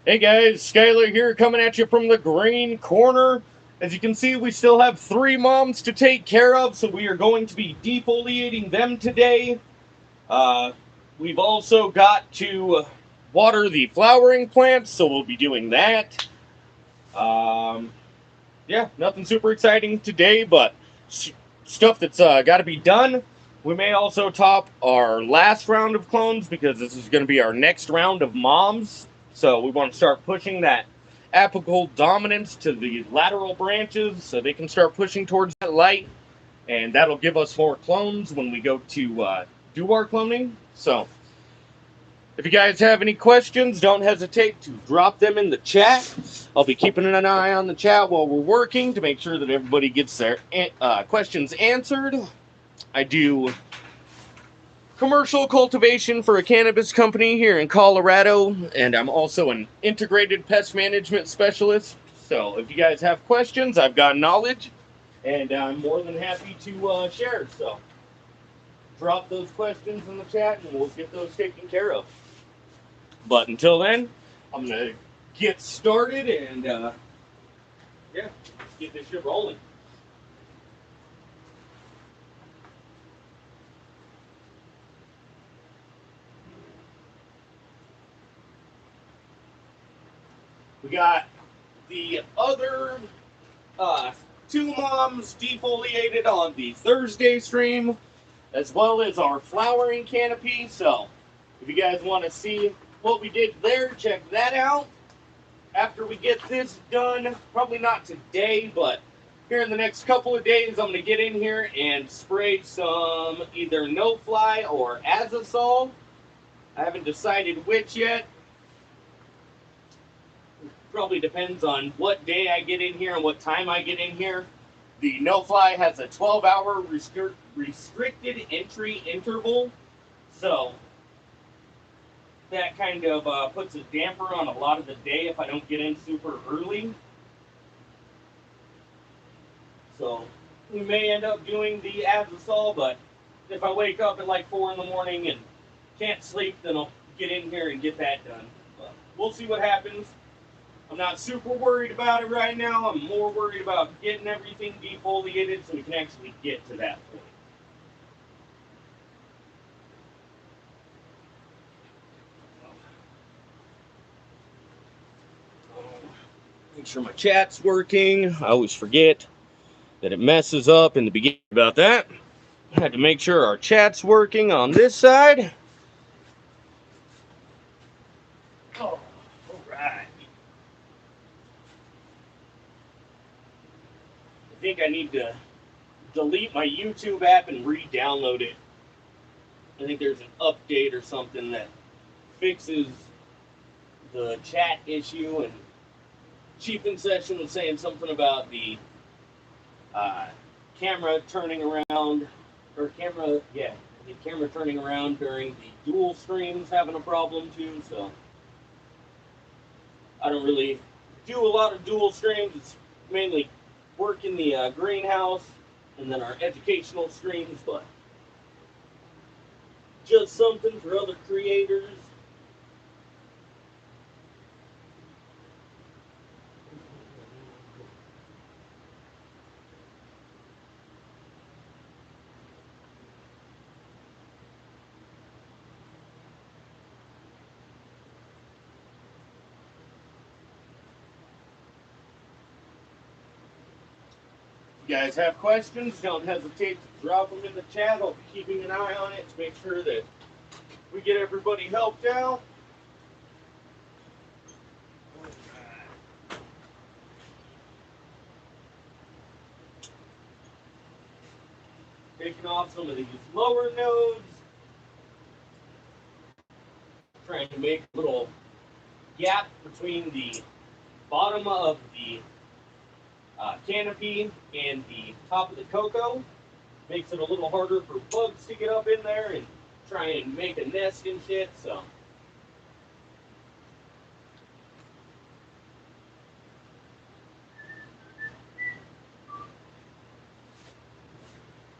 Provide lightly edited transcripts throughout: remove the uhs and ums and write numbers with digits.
Hey guys, Skylar here coming at you from the green corner. As you can see, we still have 3 moms to take care of, so we are going to be defoliating them today. We've also got to water the flowering plants, so we'll be doing that. Yeah, nothing super exciting today, but stuff that's got to be done. We may also top our last round of clones because this is going to be our next round of moms. So we want to start pushing that apical dominance to the lateral branches so they can start pushing towards that light. And that'll give us more clones when we go to do our cloning. So if you guys have any questions, don't hesitate to drop them in the chat. I'll be keeping an eye on the chat while we're working to make sure that everybody gets their questions answered. I do commercial cultivation for a cannabis company here in Colorado, and I'm also an integrated pest management specialist. So if you guys have questions, I've got knowledge, and I'm more than happy to share. So drop those questions in the chat, and we'll get those taken care of. But until then, I'm going to get started and, yeah, let's get this shit rolling. We got the other 2 moms defoliated on the Thursday stream, as well as our flowering canopy. So if you guys want to see what we did there, check that out. After we get this done, probably not today, but here in the next couple of days, I'm going to get in here and spray some either no-fly or azosol. I haven't decided which yet. Probably depends on what day I get in here and what time I get in here. The no-fly has a 12-hour restricted entry interval, so that kind of puts a damper on a lot of the day if I don't get in super early. So we may end up doing the azosol, but if I wake up at like 4 in the morning and can't sleep, then I'll get in here and get that done. But we'll see what happens. I'm not super worried about it right now. I'm more worried about getting everything defoliated so we can actually get to that point. Make sure my chat's working. I always forget that it messes up in the beginning about that. I had to make sure our chat's working on this side. Oh, all right. I think I need to delete my YouTube app and re-download it. I think there's an update or something that fixes the chat issue, and Chief in Session was saying something about the camera turning around, or the camera turning around during the dual streams having a problem too, so I don't really do a lot of dual streams. It's mainly work in the greenhouse and then our educational streams, but just something for other creators. If you guys have questions, don't hesitate to drop them in the chat. I'll be keeping an eye on it to make sure that we get everybody helped out. Taking off some of these lower nodes. Trying to make a little gap between the bottom of the canopy and the top of the cocoa. Makes it a little harder for bugs to get up in there and try and make a nest and shit, so.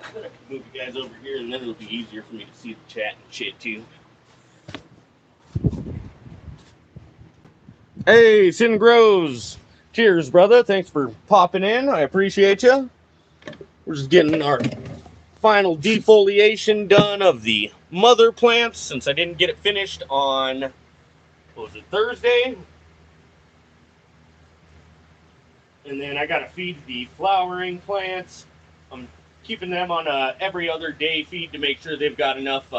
I'm gonna move you guys over here and then it'll be easier for me to see the chat and shit too. Hey, Sin Grows. Cheers, brother. Thanks for popping in. I appreciate you. We're just getting our final defoliation done of the mother plants since I didn't get it finished on, what was it, Thursday? And then I got to feed the flowering plants. I'm keeping them on a every other day feed to make sure they've got enough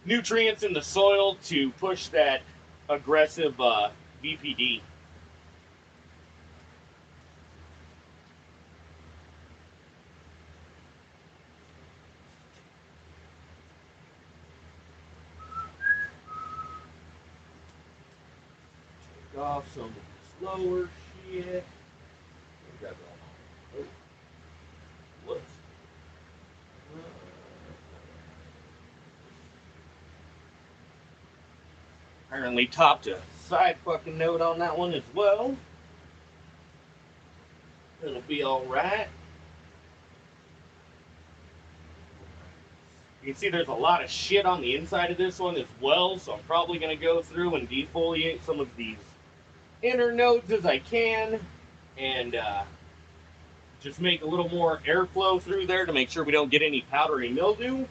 nutrients in the soil to push that aggressive VPD. Take off some of the slower shit. Oh, whoops. Apparently topped a side fucking note on that one as well. It'll be alright. You can see there's a lot of shit on the inside of this one as well, so I'm probably going to go through and defoliate some of these inner nodes as I can, and just make a little more airflow through there to make sure we don't get any powdery mildew.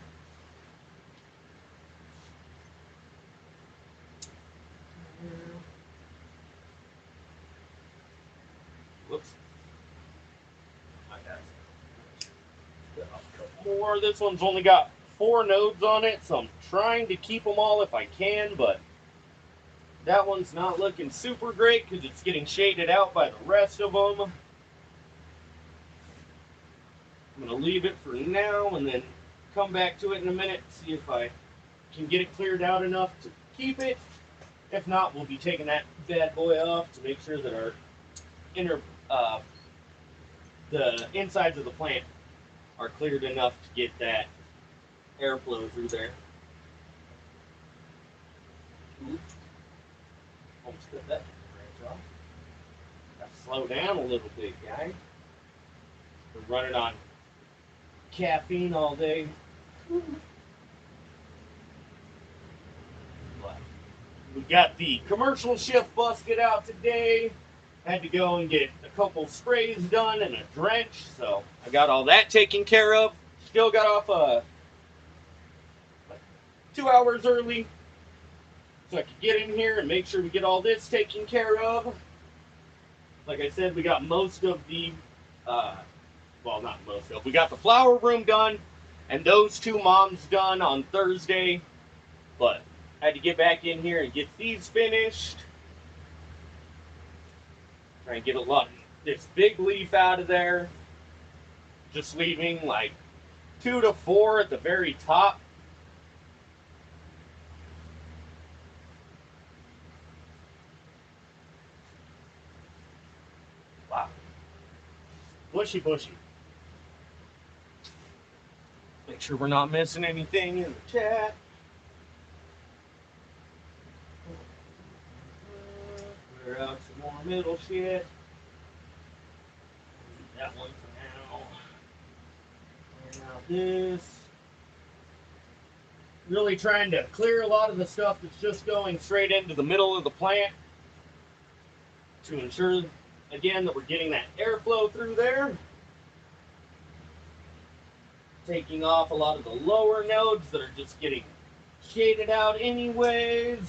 Whoops. I got a couple more. This one's only got 4 nodes on it, so I'm trying to keep them all if I can, but that one's not looking super great because it's getting shaded out by the rest of them. I'm going to leave it for now and then come back to it in a minute, see if I can get it cleared out enough to keep it. If not, we'll be taking that bad boy off to make sure that our the insides of the plant are cleared enough to get that airflow through there. Oops. Almost cut that branch off. Got to slow down a little bit, guys. We're running on caffeine all day. But we got the commercial shift busted out today. Had to go and get a couple sprays done and a drench, so I got all that taken care of. Still got off 2 hours early, so I could get in here and make sure we get all this taken care of. Like I said, we got most of the, well, not most of, we got the flower room done and those 2 moms done on Thursday, but I had to get back in here and get these finished. Try and get a lot of this big leaf out of there. Just leaving like 2 to 4 at the very top. Wow. Bushy, bushy. Make sure we're not missing anything in the chat. Clear out some more middle shit. That one for now. Clear out this. Really trying to clear a lot of the stuff that's just going straight into the middle of the plant to ensure, again, that we're getting that airflow through there. Taking off a lot of the lower nodes that are just getting shaded out anyways.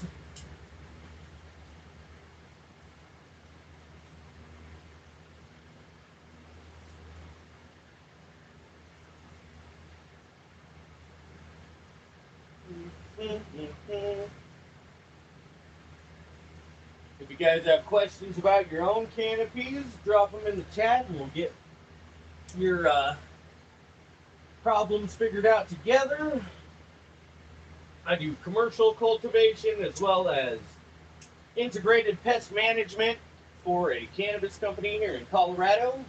If you guys have questions about your own canopies, drop them in the chat and we'll get your problems figured out together. I do commercial cultivation as well as integrated pest management for a cannabis company here in Colorado.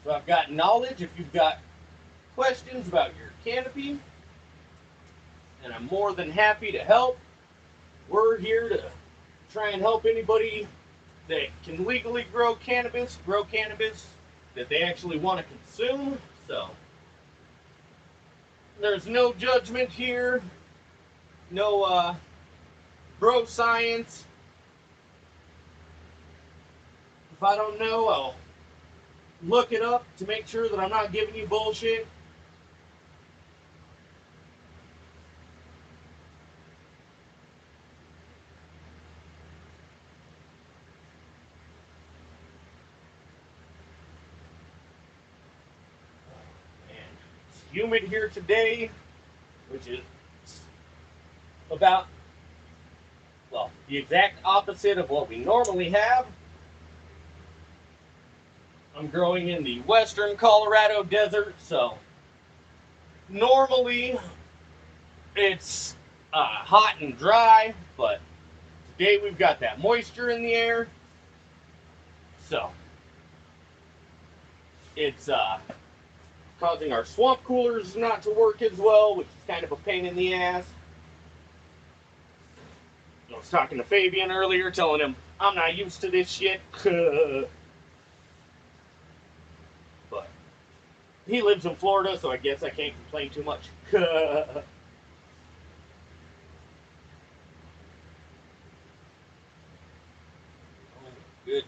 So I've got knowledge if you've got questions about your canopy, and I'm more than happy to help. We're here to try and help anybody that can legally grow cannabis that they actually want to consume. So there's no judgment here, no grow science. If I don't know, I'll look it up to make sure that I'm not giving you bullshit. And it's humid here today, which is about, well, the exact opposite of what we normally have. I'm growing in the western Colorado desert, so normally it's hot and dry, but today we've got that moisture in the air, so it's causing our swamp coolers not to work as well, which is kind of a pain in the ass. I was talking to Fabian earlier, telling him I'm not used to this shit. But he lives in Florida, so I guess I can't complain too much. Oh, goodness.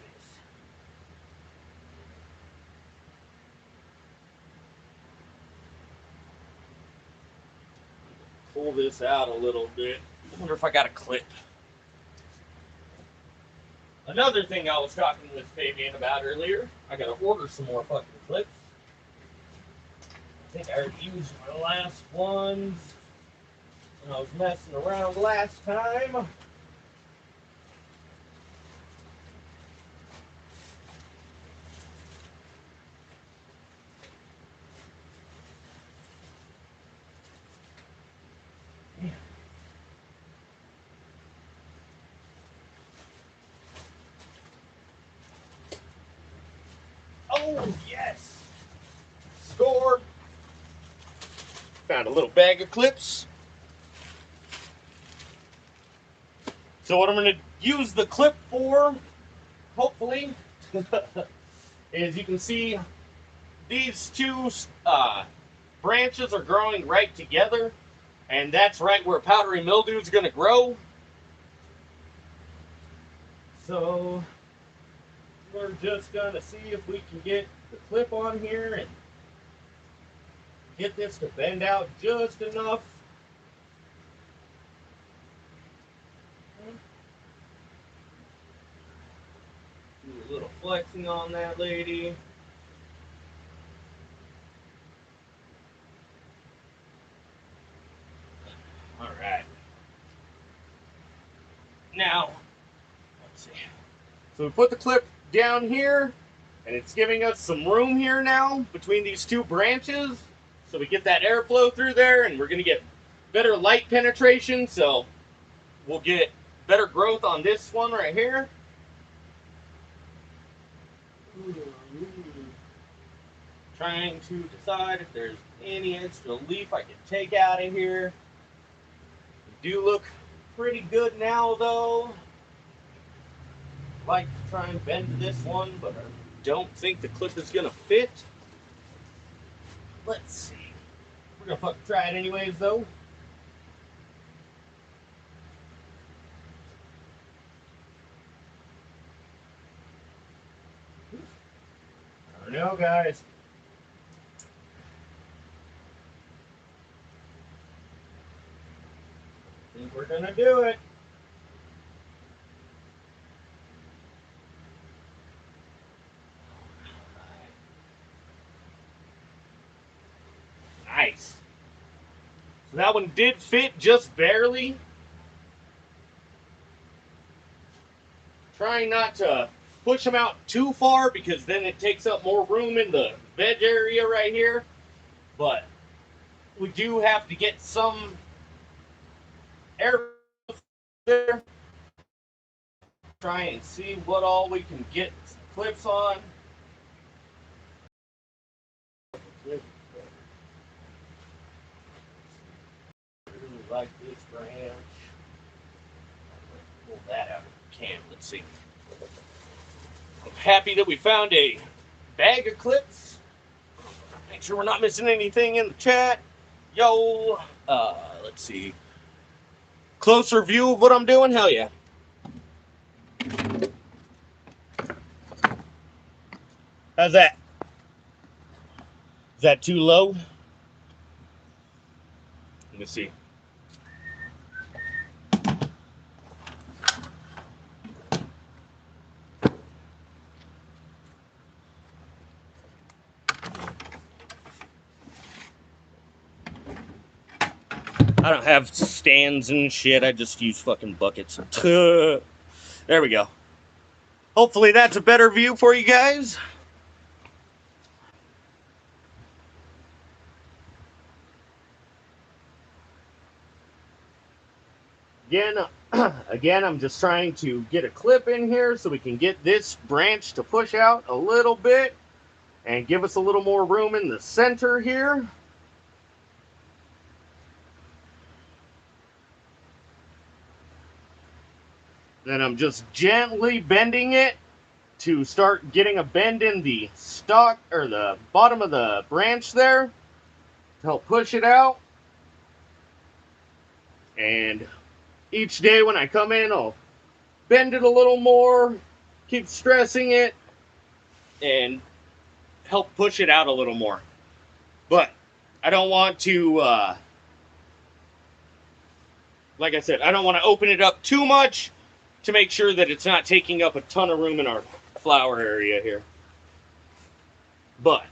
Pull this out a little bit. I wonder if I got a clip. Another thing I was talking with Fabian about earlier, I gotta order some more fucking clips. I think I already used my last ones when I was messing around last time. Oh, yes! Score! Found a little bag of clips. So what I'm going to use the clip for, hopefully, is you can see these two branches are growing right together, and that's right where powdery mildew is going to grow. So we're just going to see if we can get the clip on here and get this to bend out just enough. Do a little flexing on that lady. All right. Now, let's see. So we put the clip down here, and it's giving us some room here now between these two branches. So we get that airflow through there, and we're going to get better light penetration. So we'll get better growth on this one right here. Trying to decide if there's any extra leaf I can take out of here. They do look pretty good now, though. I'd like to try and bend this one, but I don't think the clip is going to fit. Let's see. We're going to fucking try it anyways, though. I don't know, guys. I think we're going to do it. Nice. So that one did fit just barely. Trying not to push them out too far because then it takes up more room in the veg area right here. But we do have to get some air there. Try and see what all we can get clips on. Like this branch. Pull that out of the can. Let's see. I'm happy that we found a bag of clips. Make sure we're not missing anything in the chat. Yo, let's see. Closer view of what I'm doing? Hell yeah. How's that? Is that too low? Let me see. I don't have stands and shit. I just use fucking buckets. There we go. Hopefully that's a better view for you guys. Again, I'm just trying to get a clip in here so we can get this branch to push out a little bit and give us a little more room in the center here. Then I'm just gently bending it to start getting a bend in the stalk or the bottom of the branch there to help push it out. And each day when I come in, I'll bend it a little more, keep stressing it, and help push it out a little more. But I don't want to, like I said, I don't want to open it up too much to make sure that it's not taking up a ton of room in our flower area here. But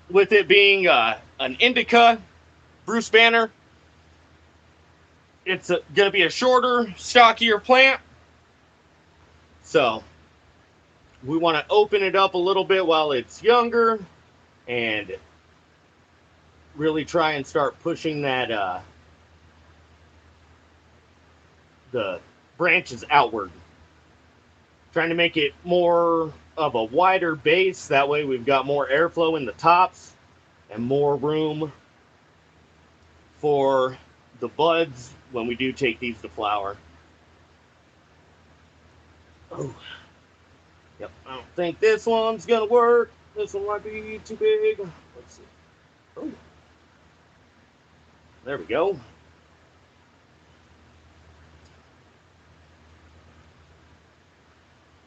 with it being an indica Bruce Banner, it's going to be a shorter, stockier plant. So we want to open it up a little bit while it's younger and really try and start pushing that the branches outward. Trying to make it more of a wider base. That way we've got more airflow in the tops and more room for the buds when we do take these to flower. Oh, yep. I don't think this one's gonna work. This one might be too big. Let's see. Oh, there we go.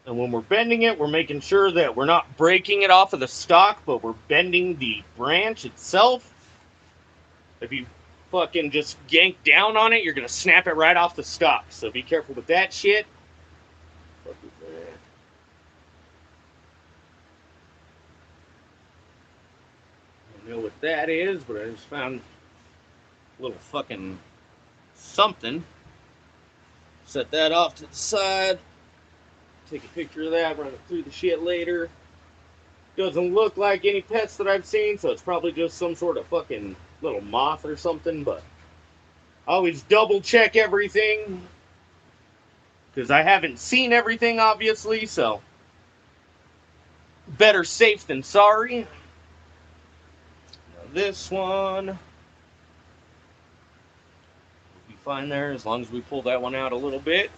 And when we're bending it, we're making sure that we're not breaking it off of the stalk, but we're bending the branch itself. If you fucking just yank down on it, you're going to snap it right off the stalk. So be careful with that shit. Fuck is that? I don't know what that is, but I just found a little fucking something. Set that off to the side. Take a picture of that, run it through the shit later. Doesn't look like any pests that I've seen, so it's probably just some sort of fucking little moth or something, but I always double check everything because I haven't seen everything, obviously, so better safe than sorry. Now this one will be fine there as long as we pull that one out a little bit.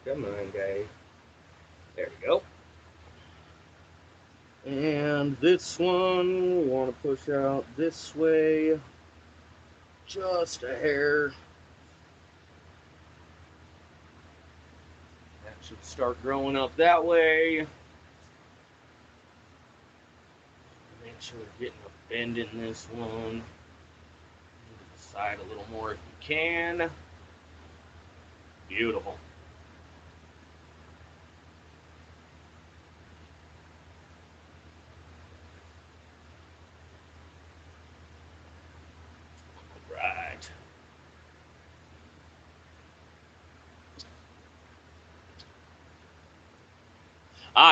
Come on, guys. There we go. And this one, we want to push out this way. Just a hair. That should start growing up that way. Make sure we're getting a bend in this one. Move the side a little more if you can. Beautiful.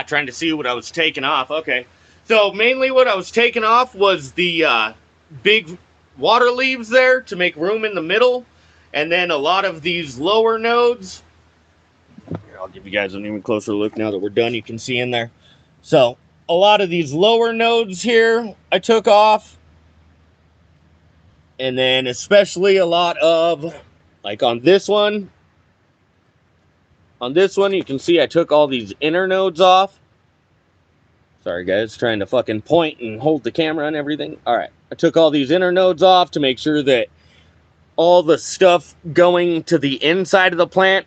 Trying to see what I was taking off. Okay. So mainly what I was taking off was the big water leaves there to make room in the middle. And then a lot of these lower nodes. Here, I'll give you guys an even closer look now that we're done. You can see in there. So a lot of these lower nodes here I took off. And then especially a lot of, like on this one, On this one, you can see I took all these inner nodes off. Sorry, guys, trying to fucking point and hold the camera and everything. All right, I took all these inner nodes off to make sure that all the stuff going to the inside of the plant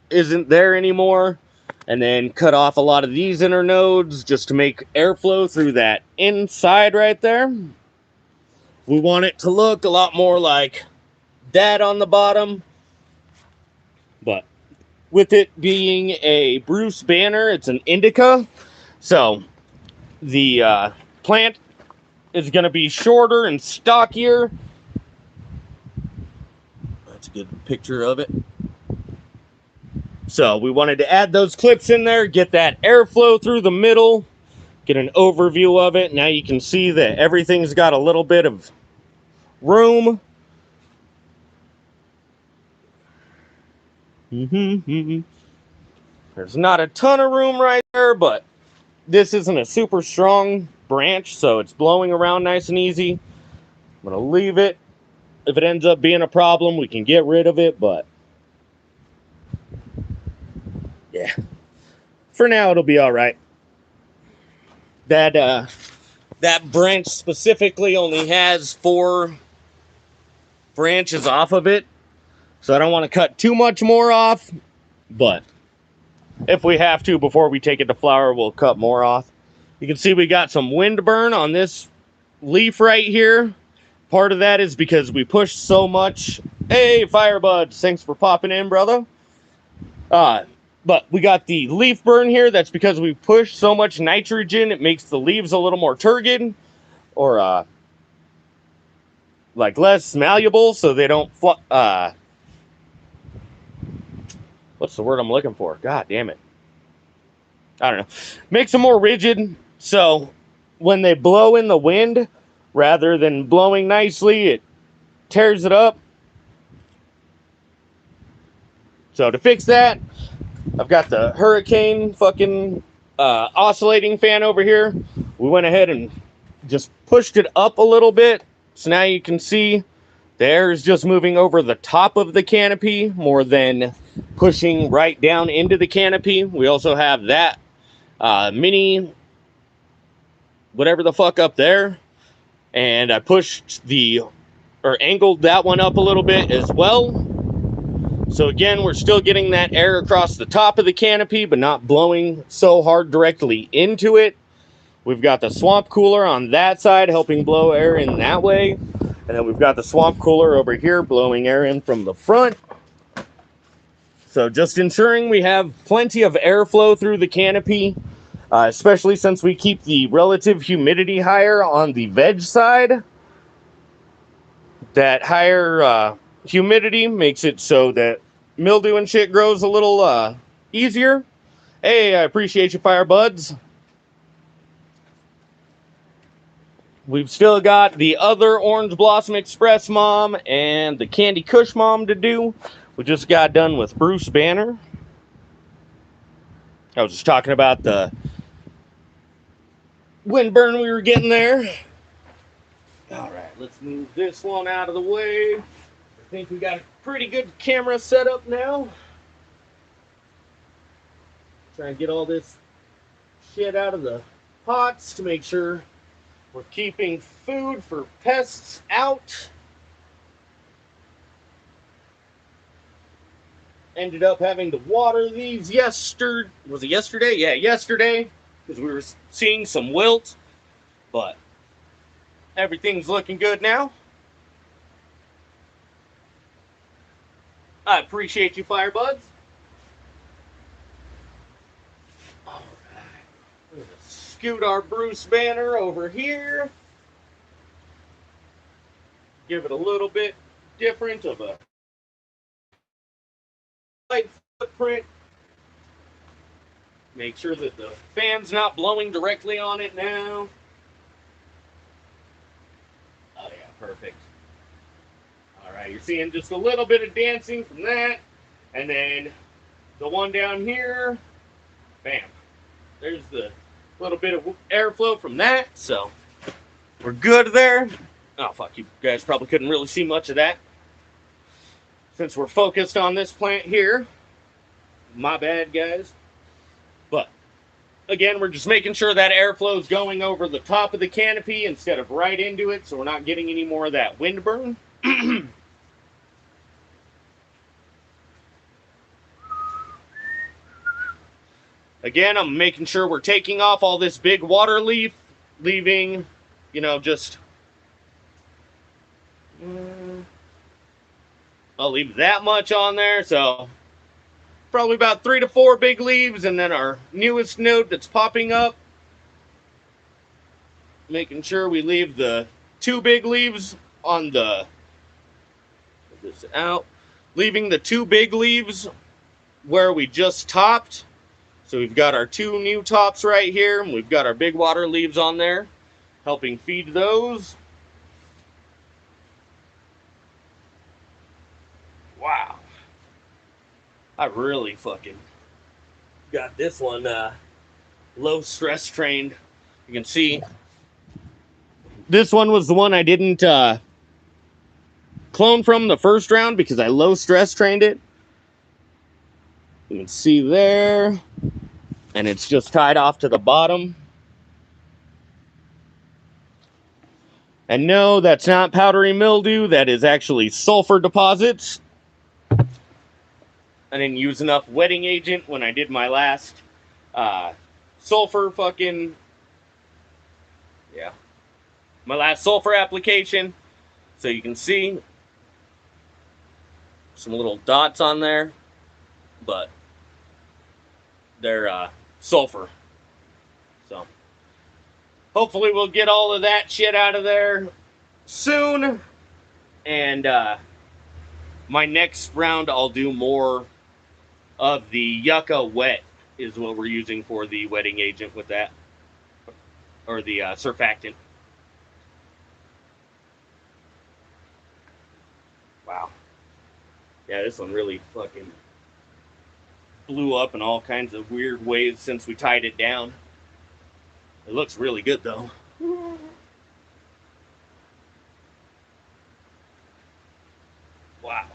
isn't there anymore. And then cut off a lot of these inner nodes just to make airflow through that inside right there. We want it to look a lot more like that on the bottom. But with it being a Bruce Banner, it's an indica. So the plant is going to be shorter and stockier. That's a good picture of it. So we wanted to add those clips in there, get that airflow through the middle, get an overview of it. Now you can see that everything's got a little bit of room. There's not a ton of room right there, but this isn't a super strong branch, so it's blowing around nice and easy. I'm going to leave it. If it ends up being a problem, we can get rid of it, but yeah, for now it'll be all right. That branch specifically only has 4 branches off of it, so I don't want to cut too much more off, but if we have to before we take it to flower, we'll cut more off. You can see we got some wind burn on this leaf right here. Part of that is because we pushed so much. Hey, Firebuds, thanks for popping in, brother. But we got the leaf burn here. That's because we pushed so much nitrogen. It makes the leaves a little more turgid, or like less malleable, so they don't what's the word I'm looking for? God damn it. I don't know. Makes them more rigid, so when they blow in the wind, rather than blowing nicely, it tears it up. So to fix that, I've got the Hurricane fucking oscillating fan over here. We went ahead and just pushed it up a little bit. So now you can see the air is just moving over the top of the canopy more than pushing right down into the canopy. We also have that mini whatever the fuck up there. And I angled that one up a little bit as well. So again, we're still getting that air across the top of the canopy, but not blowing so hard directly into it. We've got the swamp cooler on that side, helping blow air in that way. And then we've got the swamp cooler over here, blowing air in from the front. So just ensuring we have plenty of airflow through the canopy, especially since we keep the relative humidity higher on the veg side. That higher humidity makes it so that mildew and shit grows a little easier. Hey, I appreciate you, Firebuds. We've still got the other Orange Blossom Express mom and the Candy Kush mom to do. We just got done with Bruce Banner. I was just talking about the wind burn we were getting there. All right, let's move this one out of the way. I think we got a pretty good camera set up now. Try and get all this shit out of the pots to make sure we're keeping food for pests out. Ended up having to water these yesterday. Was it yesterday? Yeah, yesterday. Because we were seeing some wilt. But everything's looking good now. I appreciate you, Firebuds. Alright. We're going to scoot our Bruce Banner over here. Give it a little bit different of a light footprint. Make sure that the fan's not blowing directly on it now. Oh yeah, perfect. Alright, you're seeing just a little bit of dancing from that. And then the one down here, bam. There's the little bit of airflow from that. So we're good there. Oh fuck, you guys probably couldn't really see much of that since we're focused on this plant here. My bad, guys. But again, we're just making sure that airflow is going over the top of the canopy instead of right into it, so we're not getting any more of that wind burn. Again, I'm making sure we're taking off all this big water leaf, leaving, you know, just... I'll leave that much on there, so probably about 3 to 4 big leaves, and then our newest node that's popping up. Making sure we leave the 2 big leaves on the... Put this out. Leaving the 2 big leaves where we just topped. So we've got our 2 new tops right here, and we've got our big water leaves on there, helping feed those. Wow. I really fucking got this one low stress trained. You can see this one was the one I didn't clone from the first round because I low stress trained it. You can see there. And it's just tied off to the bottom. And no, that's not powdery mildew. That is actually sulfur deposits. I didn't use enough wetting agent when I did my last sulfur fucking... Yeah. My last sulfur application. So you can see some little dots on there. But they're sulfur. So hopefully we'll get all of that shit out of there soon. And my next round I'll do more of the yucca wet is what we're using for the wetting agent with that. Or the surfactant. Wow. Yeah, this one really fucking blew up in all kinds of weird ways since we tied it down. It looks really good though. Wow.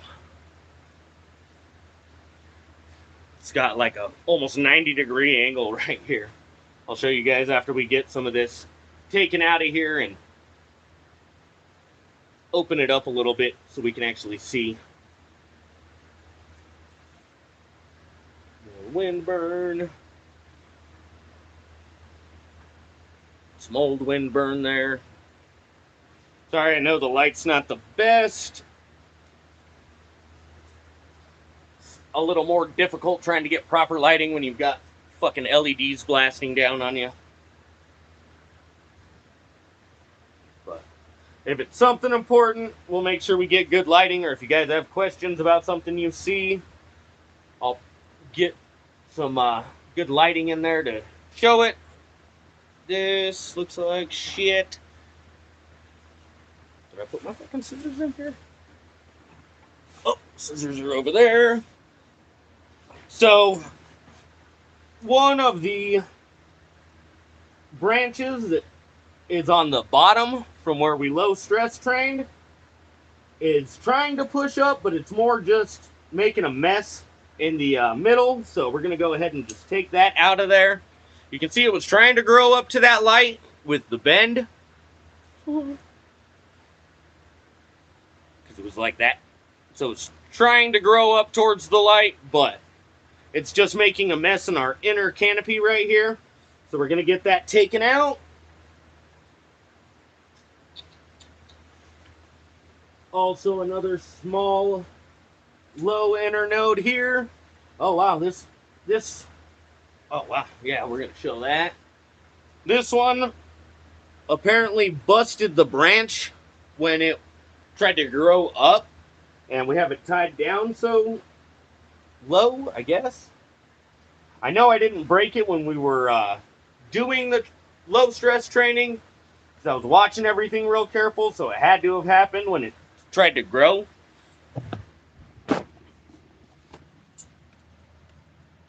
It's got like a almost 90-degree angle right here. I'll show you guys after we get some of this taken out of here and open it up a little bit so we can actually see. Wind burn. Some old wind burn there. Sorry, I know the light's not the best. It's a little more difficult trying to get proper lighting when you've got fucking LEDs blasting down on you. But if it's something important, we'll make sure we get good lighting, or if you guys have questions about something you see, I'll get some good lighting in there to show it. This looks like shit. Did I put my fucking scissors in here? Oh, scissors are over there. So, one of the branches that is on the bottom from where we low stress trained is trying to push up, but it's more just making a mess in the middle. So we're going to go ahead and just take that out of there. You can see it was trying to grow up to that light with the bend. Because it was like that. So it's trying to grow up towards the light, but it's just making a mess in our inner canopy right here. So we're going to get that taken out. Also another small low inner node here. Oh wow, this oh wow, yeah, we're gonna show that. This one apparently busted the branch when it tried to grow up, and we have it tied down so low, I guess. I know I didn't break it when we were doing the low stress training, because I was watching everything real careful, so it had to have happened when it tried to grow.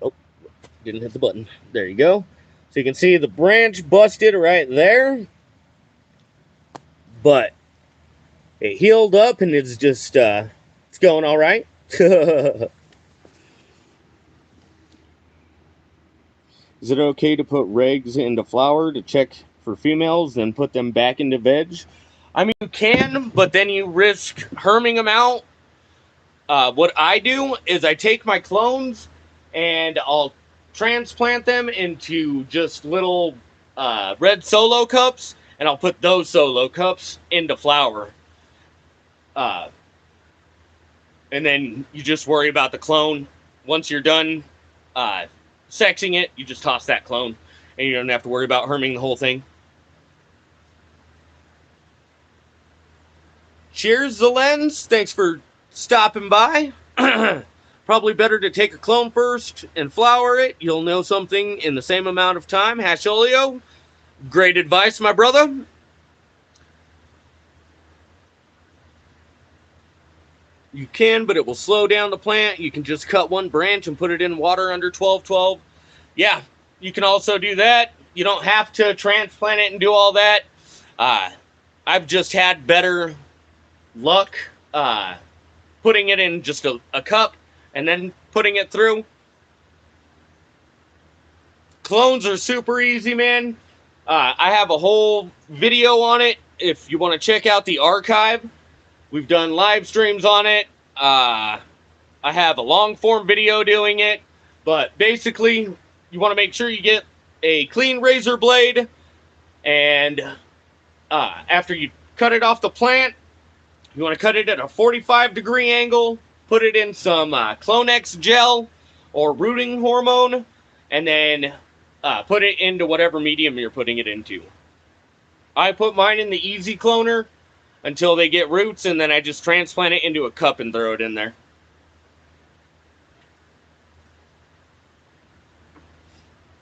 Oh, didn't hit the button. There you go. So you can see the branch busted right there, but it healed up and it's just it's going all right. Is it okay to put regs into flower to check for females, then put them back into veg? I mean, you can, but then you risk herming them out. What I do is I take my clones and I'll transplant them into just little red solo cups, and I'll put those solo cups into flower. And then you just worry about the clone. Once you're done sexing it, you just toss that clone, and you don't have to worry about herming the whole thing. Cheers, the lens. Thanks for stopping by. Probably better to take a clone first and flower it. You'll know something in the same amount of time. Hasholio, great advice, my brother. You can, but it will slow down the plant. You can just cut one branch and put it in water under 12-12. Yeah, you can also do that. You don't have to transplant it and do all that. I've just had better luck putting it in just a cup and then putting it through. Clones are super easy, man. I have a whole video on it if you want to check out the archive. We've done live streams on it. I have a long form video doing it. But basically, you want to make sure you get a clean razor blade. And after you cut it off the plant, you want to cut it at a 45-degree angle. Put it in some Clonex gel or rooting hormone. And then put it into whatever medium you're putting it into. I put mine in the easy cloner until they get roots, and then I just transplant it into a cup and throw it in there.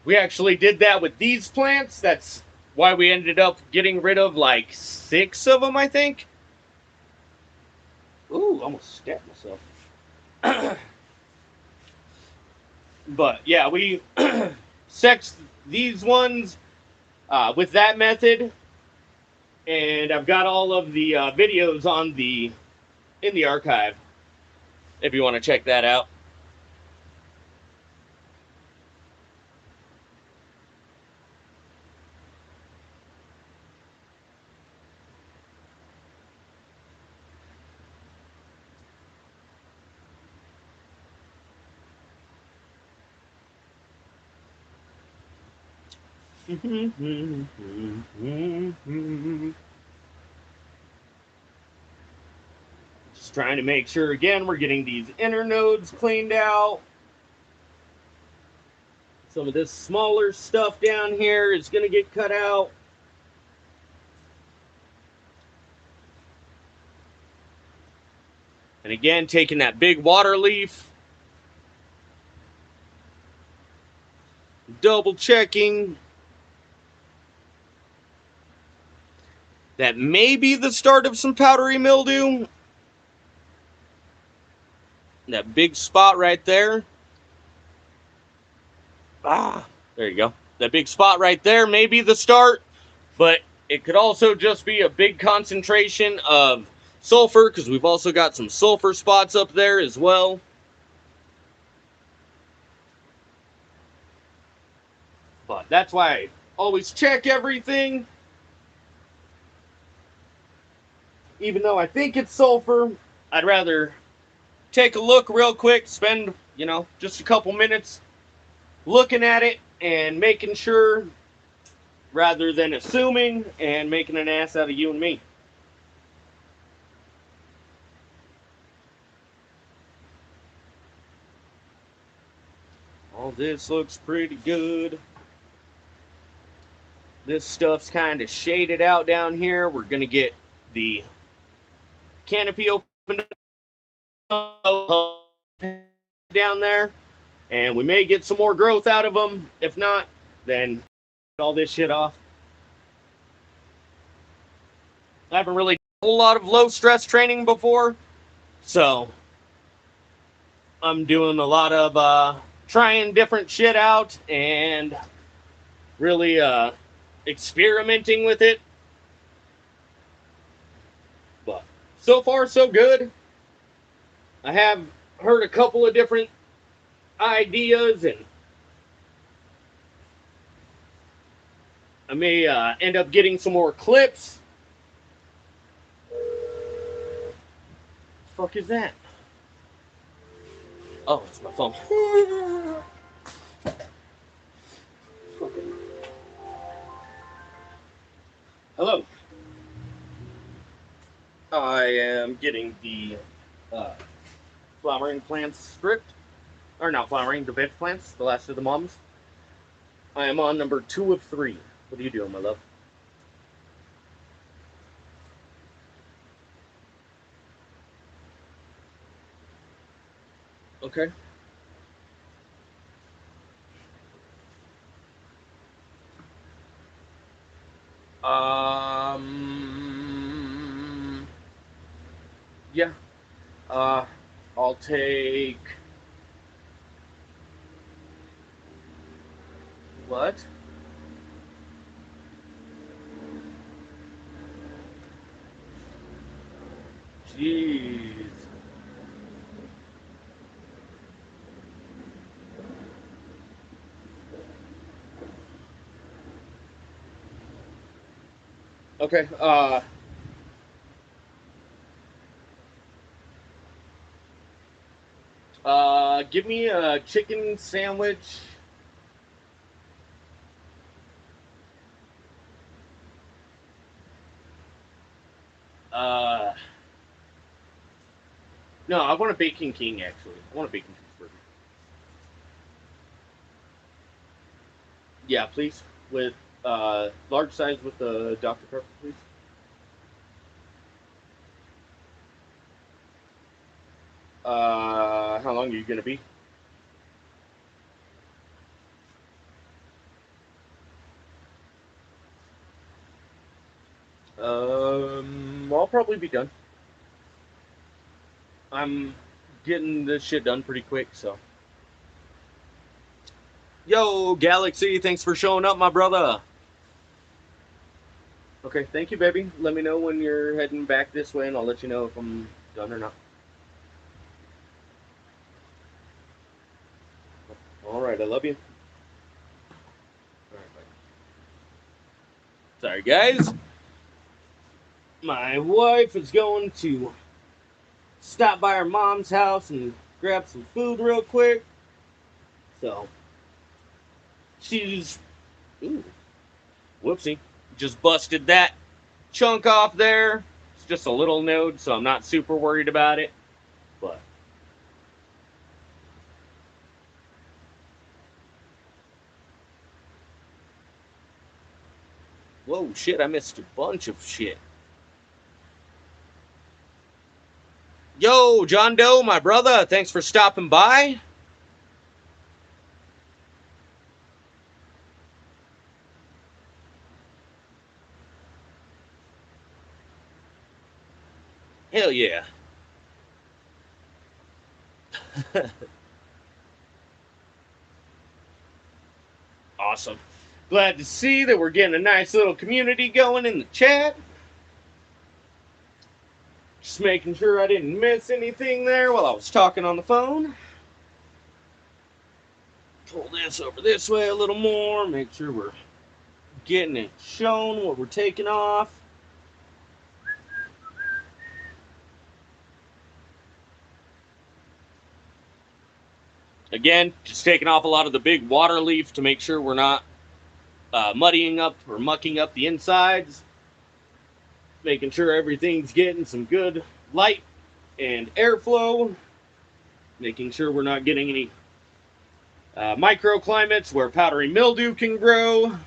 We actually did that with these plants. That's why we ended up getting rid of like 6 of them, I think. Ooh, almost stabbed myself. But yeah, we sexed these ones with that method. And I've got all of the videos in the archive if you want to check that out. Just trying to make sure, again, we're getting these inner nodes cleaned out. Some of this smaller stuff down here is going to get cut out. And again, taking that big water leaf, double checking. That may be the start of some powdery mildew. That big spot right there. There you go. That big spot right there may be the start, but it could also just be a big concentration of sulfur, because we've also got some sulfur spots up there as well. But that's why I always check everything. Even though I think it's sulfur, I'd rather take a look real quick, spend, just a couple minutes looking at it and making sure, rather than assuming and making an ass out of you and me. All this looks pretty good. This stuff's kind of shaded out down here. We're going to get the canopy opened up down there, and we may get some more growth out of them. If not, then all this shit off. I haven't really done a whole lot of low stress training before, so I'm doing a lot of trying different shit out and really experimenting with it. But so far, so good. I have heard a couple of different ideas, and I may end up getting some more clips. Fuck is that? Oh, it's my phone. Hello. I am getting the flowering plants stripped. Or not flowering, the veg plants, the last of the moms. I am on number 2 of 3. What are you doing, my love? Okay. Yeah. I'll take... What? Jeez. Okay, give me a chicken sandwich. No, I want a Bacon King, actually. I want a Bacon Cheeseburger. Yeah, please. With, large size with the Dr. Pepper, please. How long are you gonna be? I'll probably be done. I'm getting this shit done pretty quick, so. Yo, Galaxy, thanks for showing up, my brother. Okay, thank you, baby. Let me know when you're heading back this way, and I'll let you know if I'm done or not. All right, I love you. All right, bye. Sorry, guys. My wife is going to stop by her mom's house and grab some food real quick. So, she's... Ooh, whoopsie. Just busted that chunk off there. It's just a little node, so I'm not super worried about it. But... Whoa, shit, I missed a bunch of shit. Yo, John Doe, my brother, thanks for stopping by. Hell yeah. Awesome. Glad to see that we're getting a nice little community going in the chat. Just making sure I didn't miss anything there while I was talking on the phone. Pull this over this way a little more. Make sure we're getting it shown what we're taking off. Again, just taking off a lot of the big water leaf to make sure we're not muddying up or mucking up the insides. Making sure everything's getting some good light and airflow. Making sure we're not getting any microclimates where powdery mildew can grow.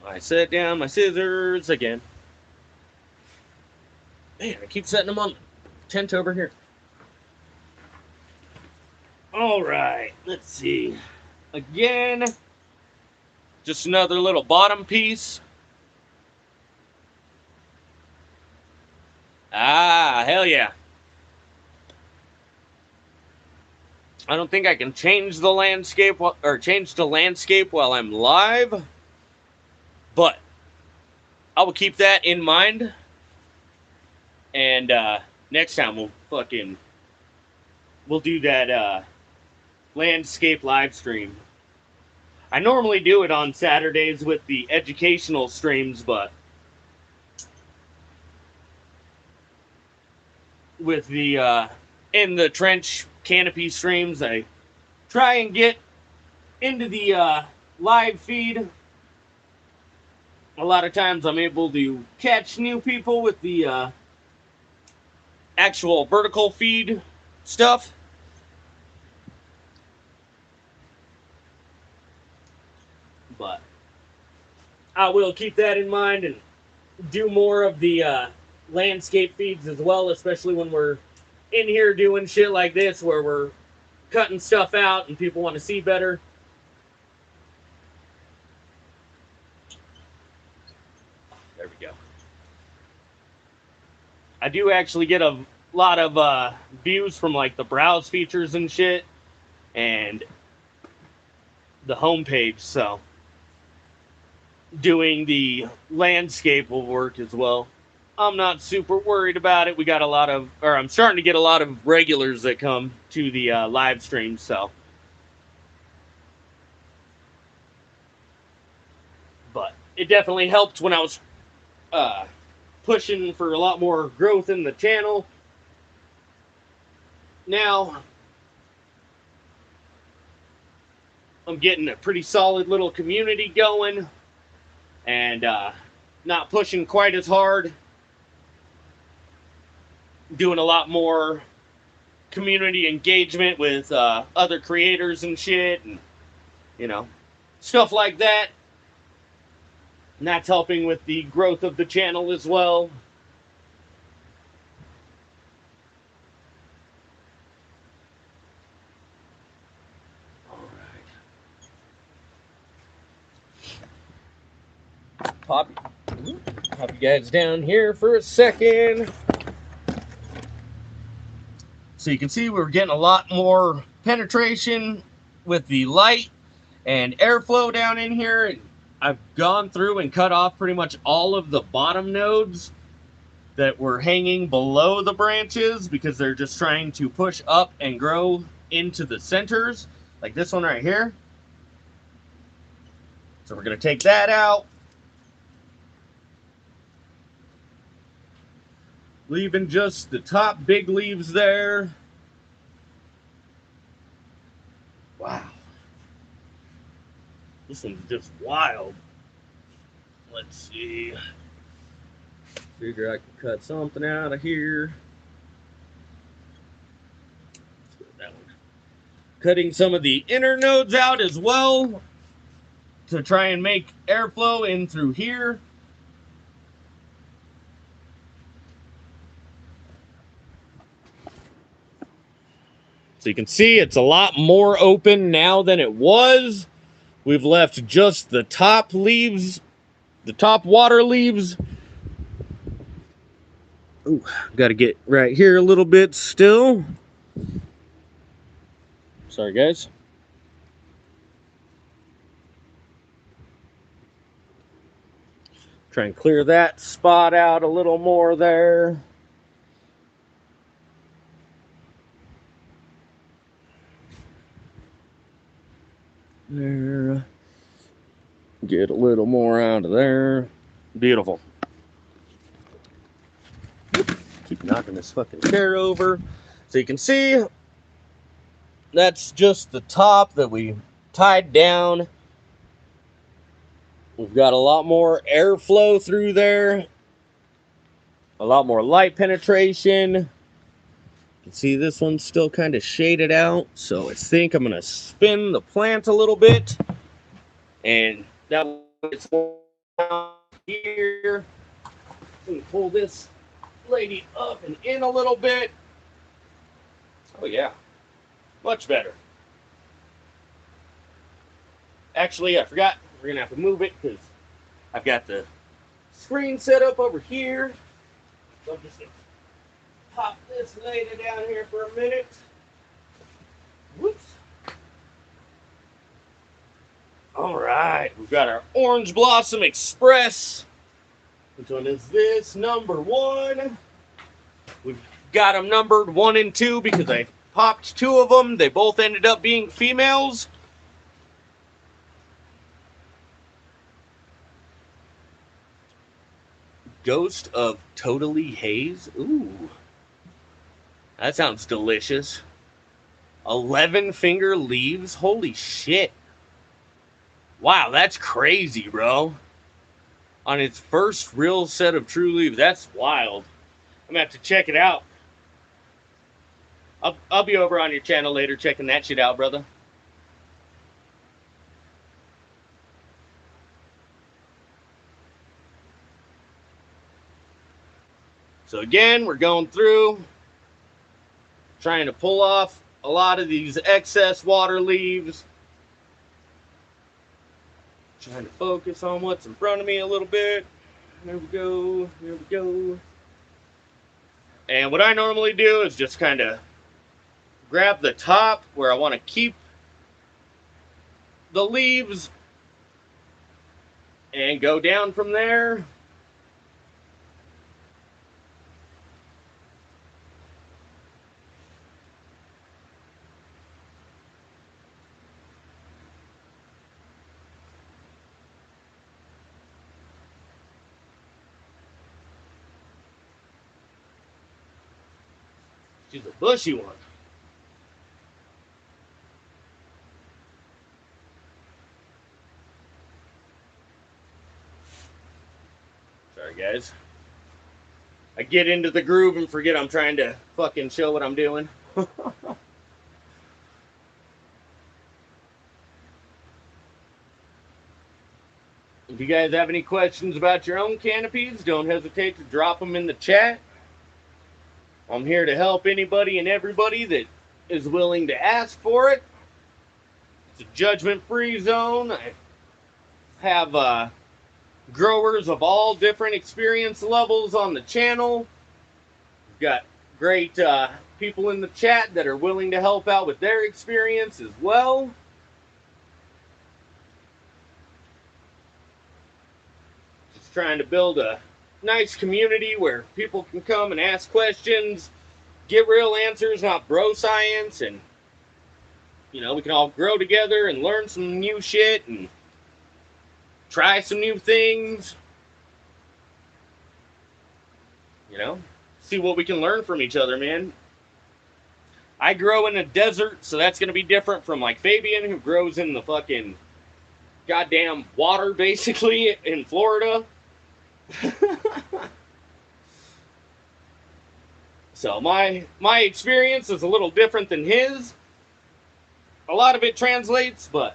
I set down my scissors again. Man, I keep setting them on the tent over here. All right, let's see. Again, just another little bottom piece. Ah, hell yeah. I don't think I can change the landscape or change the landscape while I'm live, but I will keep that in mind. And next time we'll we'll do that landscape live stream. I normally do it on Saturdays with the educational streams, but with the in the trench canopy streams, I try and get into the live feed. A lot of times I'm able to catch new people with the actual vertical feed stuff. But I will keep that in mind and do more of the landscape feeds as well, especially when we're in here doing shit like this where we're cutting stuff out and people want to see better. There we go. I do actually get a lot of views from like the browse features and shit and the homepage, so doing the landscape will work as well. I'm not super worried about it. We got a lot of, or I'm starting to get a lot of regulars that come to the live stream, so. But it definitely helped when I was pushing for a lot more growth in the channel. Now, I'm getting a pretty solid little community going and not pushing quite as hard. Doing a lot more community engagement with other creators and shit and, you know, stuff like that. And that's helping with the growth of the channel as well. Pop you guys down here for a second. So you can see we're getting a lot more penetration with the light and airflow down in here. I've gone through and cut off pretty much all of the bottom nodes that were hanging below the branches because they're just trying to push up and grow into the centers, like this one right here. So we're going to take that out. Leaving just the top big leaves there. Wow. This one's just wild. Let's see. Figure I can cut something out of here. Let's go with that one. Cutting some of the inner nodes out as well to try and make airflow in through here. So you can see it's a lot more open now than it was. We've left just the top leaves, the top water leaves. Ooh, got to get right here a little bit still. Sorry, guys. Try and clear that spot out a little more there. There. Get a little more out of there. Beautiful. Keep knocking this fucking chair over. So you can see that's just the top that we tied down. We've got a lot more airflow through there. A lot more light penetration. You can see this one's still kind of shaded out. So I think I'm going to spin the plant a little bit. And that it's here. Let me pull this lady up and in a little bit. Oh yeah, much better. Actually, I forgot. We're gonna have to move it because I've got the screen set up over here. So I'm just gonna pop this lady down here for a minute. Whoops. All right, we've got our Orange Blossom Express. Which one is this? Number 1. We've got them numbered 1 and 2 because I popped 2 of them. They both ended up being females. Ghost of Totally Haze. Ooh. That sounds delicious. 11 finger leaves. Holy shit. Wow, that's crazy, bro. On its first real set of true leaves. That's wild. I'm going to have to check it out. I'll be over on your channel later checking that shit out, brother. So again, we're going through, trying to pull off a lot of these excess water leaves. Trying to focus on what's in front of me a little bit. There we go. There we go. And what I normally do is just kind of grab the top where I want to keep the leaves and go down from there. She's a bushy one. Sorry, guys. I get into the groove and forget I'm trying to fucking show what I'm doing. If you guys have any questions about your own canopies, don't hesitate to drop them in the chat. I'm here to help anybody and everybody that is willing to ask for it. It's a judgment-free zone. I have growers of all different experience levels on the channel. We've got great people in the chat that are willing to help out with their experience as well. Just trying to build a nice community where people can come and ask questions, get real answers, not bro science, and you know, we can all grow together and learn some new shit and try some new things. You know, see what we can learn from each other, man. I grow in a desert, so that's going to be different from like Fabian, who grows in the fucking goddamn water, basically, in Florida. So my experience is a little different than his. A lot of it translates, but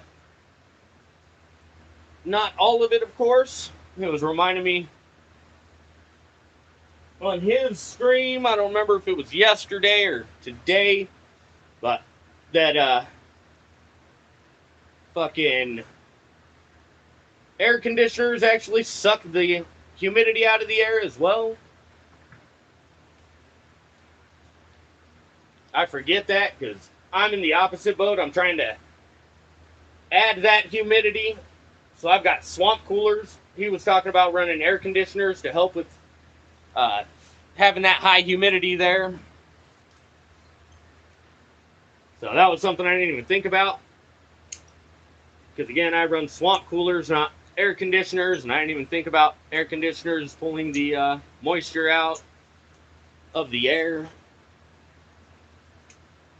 not all of it, of course. It was reminding me on his stream, I don't remember if it was yesterday or today, but that fucking air conditioners actually suck the humidity out of the air as well. I forget that because I'm in the opposite boat. I'm trying to add that humidity. So I've got swamp coolers. He was talking about running air conditioners to help with having that high humidity there. So that was something I didn't even think about. Because again, I run swamp coolers, not air conditioners, and I didn't even think about air conditioners pulling the moisture out of the air.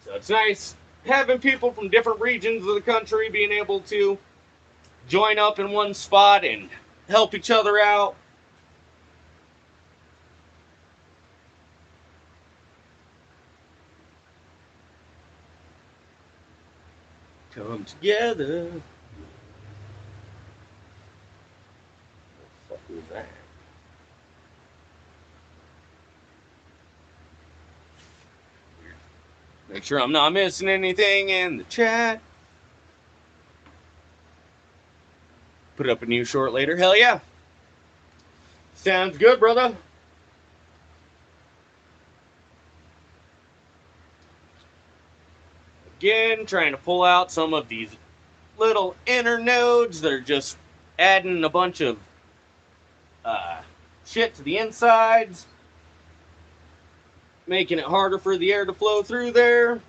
So it's nice having people from different regions of the country being able to join up in one spot and help each other out. Come together. What the fuck was that? Make sure I'm not missing anything in the chat. Put up a new short later. Hell yeah. Sounds good, brother. Again, trying to pull out some of these little inner nodes that are just adding a bunch of shit to the insides, making it harder for the air to flow through there.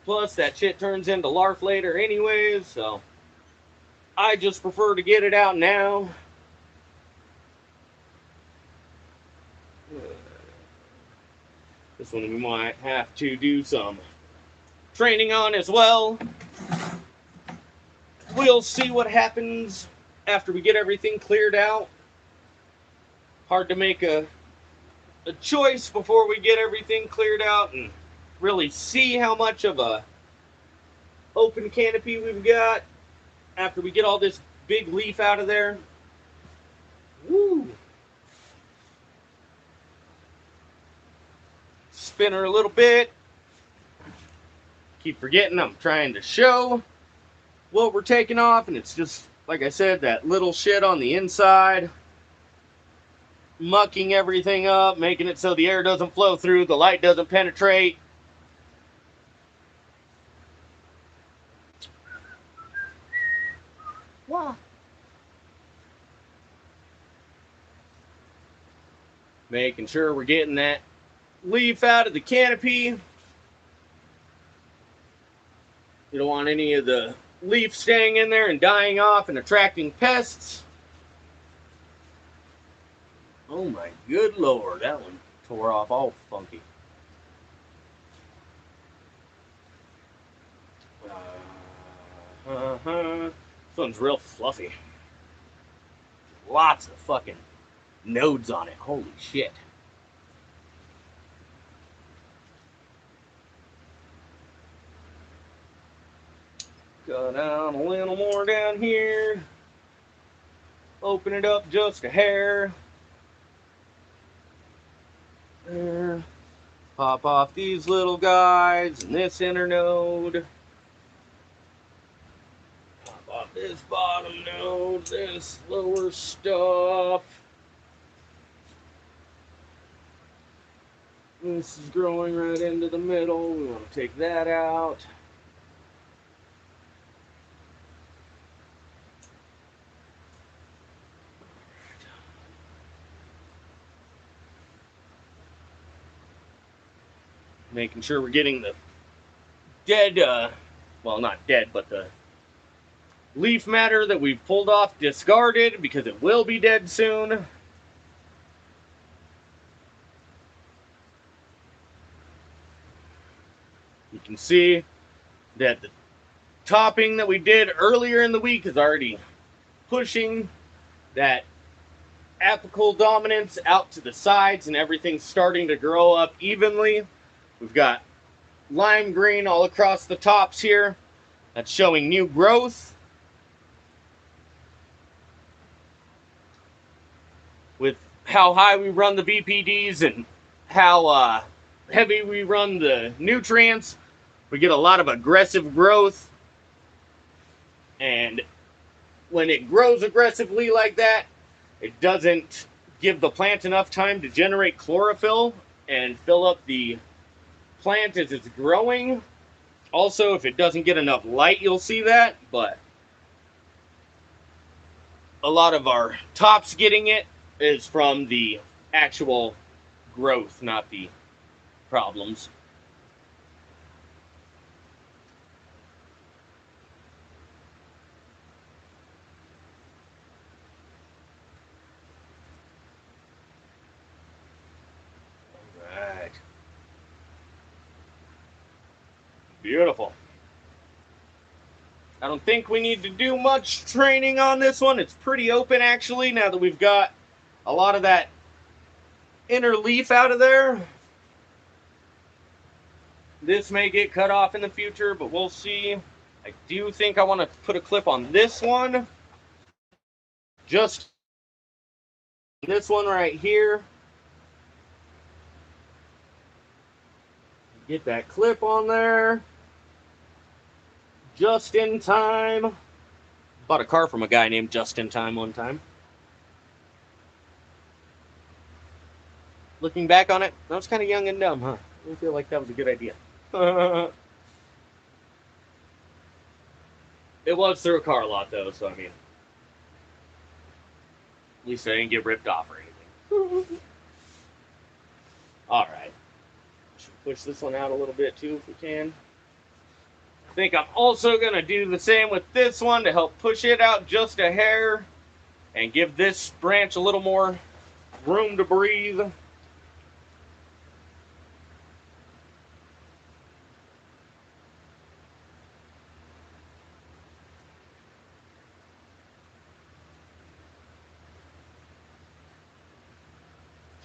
Plus, that shit turns into larf later anyways, so I just prefer to get it out now. This one we might have to do some training on as well. We'll see what happens after we get everything cleared out. Hard to make a choice before we get everything cleared out and really see how much of a open canopy we've got after we get all this big leaf out of there. Woo! Spin her a little bit. Keep forgetting I'm trying to show what we're taking off, and it's just, like I said, that little shit on the inside, mucking everything up, making it so the air doesn't flow through, the light doesn't penetrate. Wow. Making sure we're getting that leaf out of the canopy. You don't want any of the leaf staying in there and dying off and attracting pests. Oh my good lord, that one tore off all funky. This one's real fluffy. Lots of fucking nodes on it. Holy shit. Go down a little more down here. Open it up just a hair. There. Pop off these little guys and this inner node. Pop off this bottom node, this lower stuff. This is growing right into the middle. We want to take that out. Making sure we're getting the dead, well, not dead, but the leaf matter that we've pulled off discarded, because it will be dead soon. You can see that the topping that we did earlier in the week is already pushing that apical dominance out to the sides, and everything's starting to grow up evenly. We've got lime green all across the tops here. That's showing new growth. With how high we run the BPDs and how heavy we run the nutrients, we get a lot of aggressive growth. And when it grows aggressively like that, it doesn't give the plant enough time to generate chlorophyll and fill up the plant as it's growing. Also, if it doesn't get enough light, you'll see that, but a lot of our tops getting it is from the actual growth, not the problems. Beautiful. I don't think we need to do much training on this one. It's pretty open, actually, now that we've got a lot of that inner leaf out of there. This may get cut off in the future, but we'll see. I do think I want to put a clip on this one. Just this one right here. Get that clip on there. Just in time. Bought a car from a guy named Just in Time one time. Looking back on it, that was kind of young and dumb, huh? I feel like that was a good idea. It was through a car lot, though, so I mean, at least I didn't get ripped off or anything. Alright. Should push this one out a little bit, too, if we can. think I'm also going to do the same with this one to help push it out just a hair and give this branch a little more room to breathe.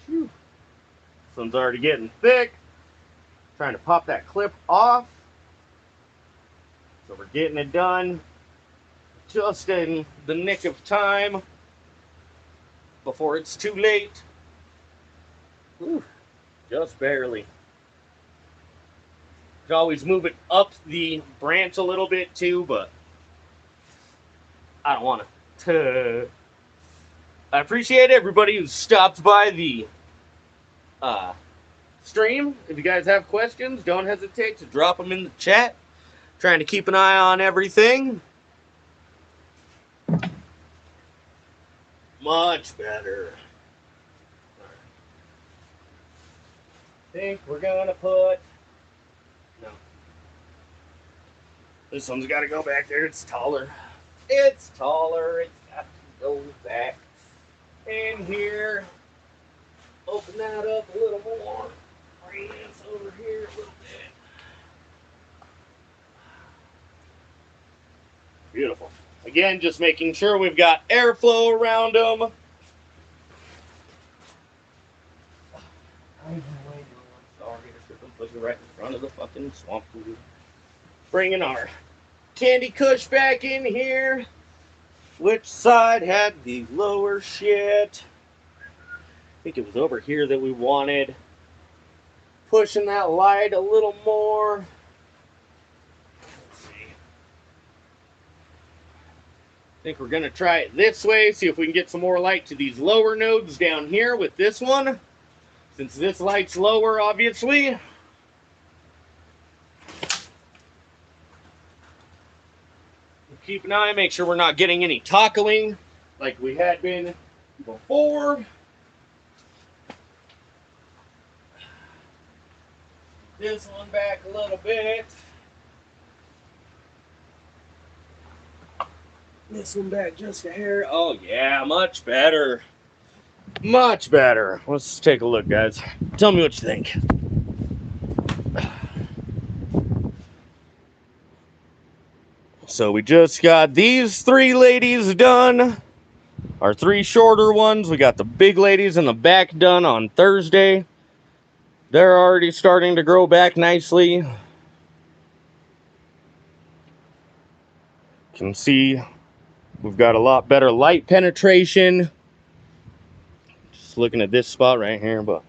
Whew. This one's already getting thick. Trying to pop that clip off. So we're getting it done just in the nick of time before it's too late. Whew. Just barely. Could always move it up the branch a little bit too, but I don't want to. I appreciate everybody who stopped by the stream. If you guys have questions, don't hesitate to drop them in the chat. Trying to keep an eye on everything. Much better. I think we're gonna put. No. This one's got to go back there. It's taller. It's taller. It's got to go back in here. Open that up a little more. Bring this over here a little bit. Beautiful. Again, just making sure we've got airflow around them. I'm sorry, I'm putting right in front of the fucking swamp pool. Bringing our Candy Kush back in here. Which side had the lower shit? I think it was over here that we wanted. Pushing that light a little more. Let's see. I think we're going to try it this way. See if we can get some more light to these lower nodes down here with this one. Since this light's lower, obviously. Keep an eye, make sure we're not getting any tockling like we had been before. This one back a little bit. This one back just a hair. Oh yeah, much better. Much better. Let's take a look, guys. Tell me what you think. So we just got these three ladies done. Our three shorter ones. We got the big ladies in the back done on Thursday. They're already starting to grow back nicely. You can see we've got a lot better light penetration. Just looking at this spot right here, but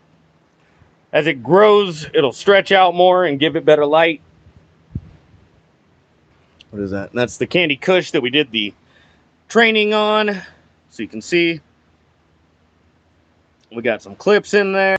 as it grows, it'll stretch out more and give it better light. What is that? That's the Candy Kush that we did the training on. So you can see we got some clips in there.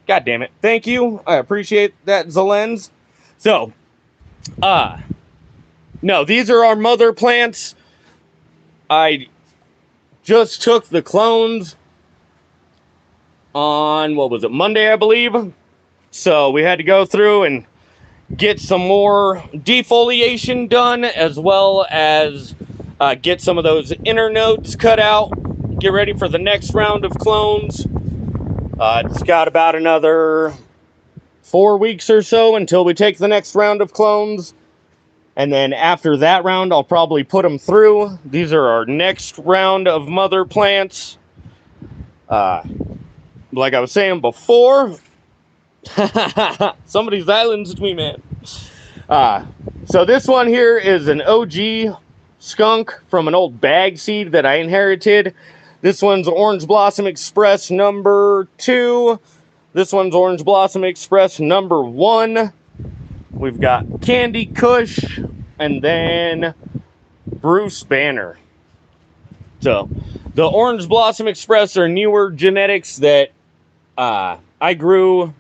God damn it. Thank you. I appreciate that, Zelens. So, no, these are our mother plants. I just took the clones on, what was it, Monday, I believe. So we had to go through and get some more defoliation done, as well as get some of those inner nodes cut out. Get ready for the next round of clones. It's got about another 4 weeks or so until we take the next round of clones. And then after that round, I'll probably put them through. These are our next round of mother plants. Like I was saying before, somebody's silenced me, man. So this one here is an OG skunk from an old bag seed that I inherited. This one's Orange Blossom Express number 2. This one's Orange Blossom Express number 1. We've got Candy Kush and then Bruce Banner. So the Orange Blossom Express are newer genetics that I grew,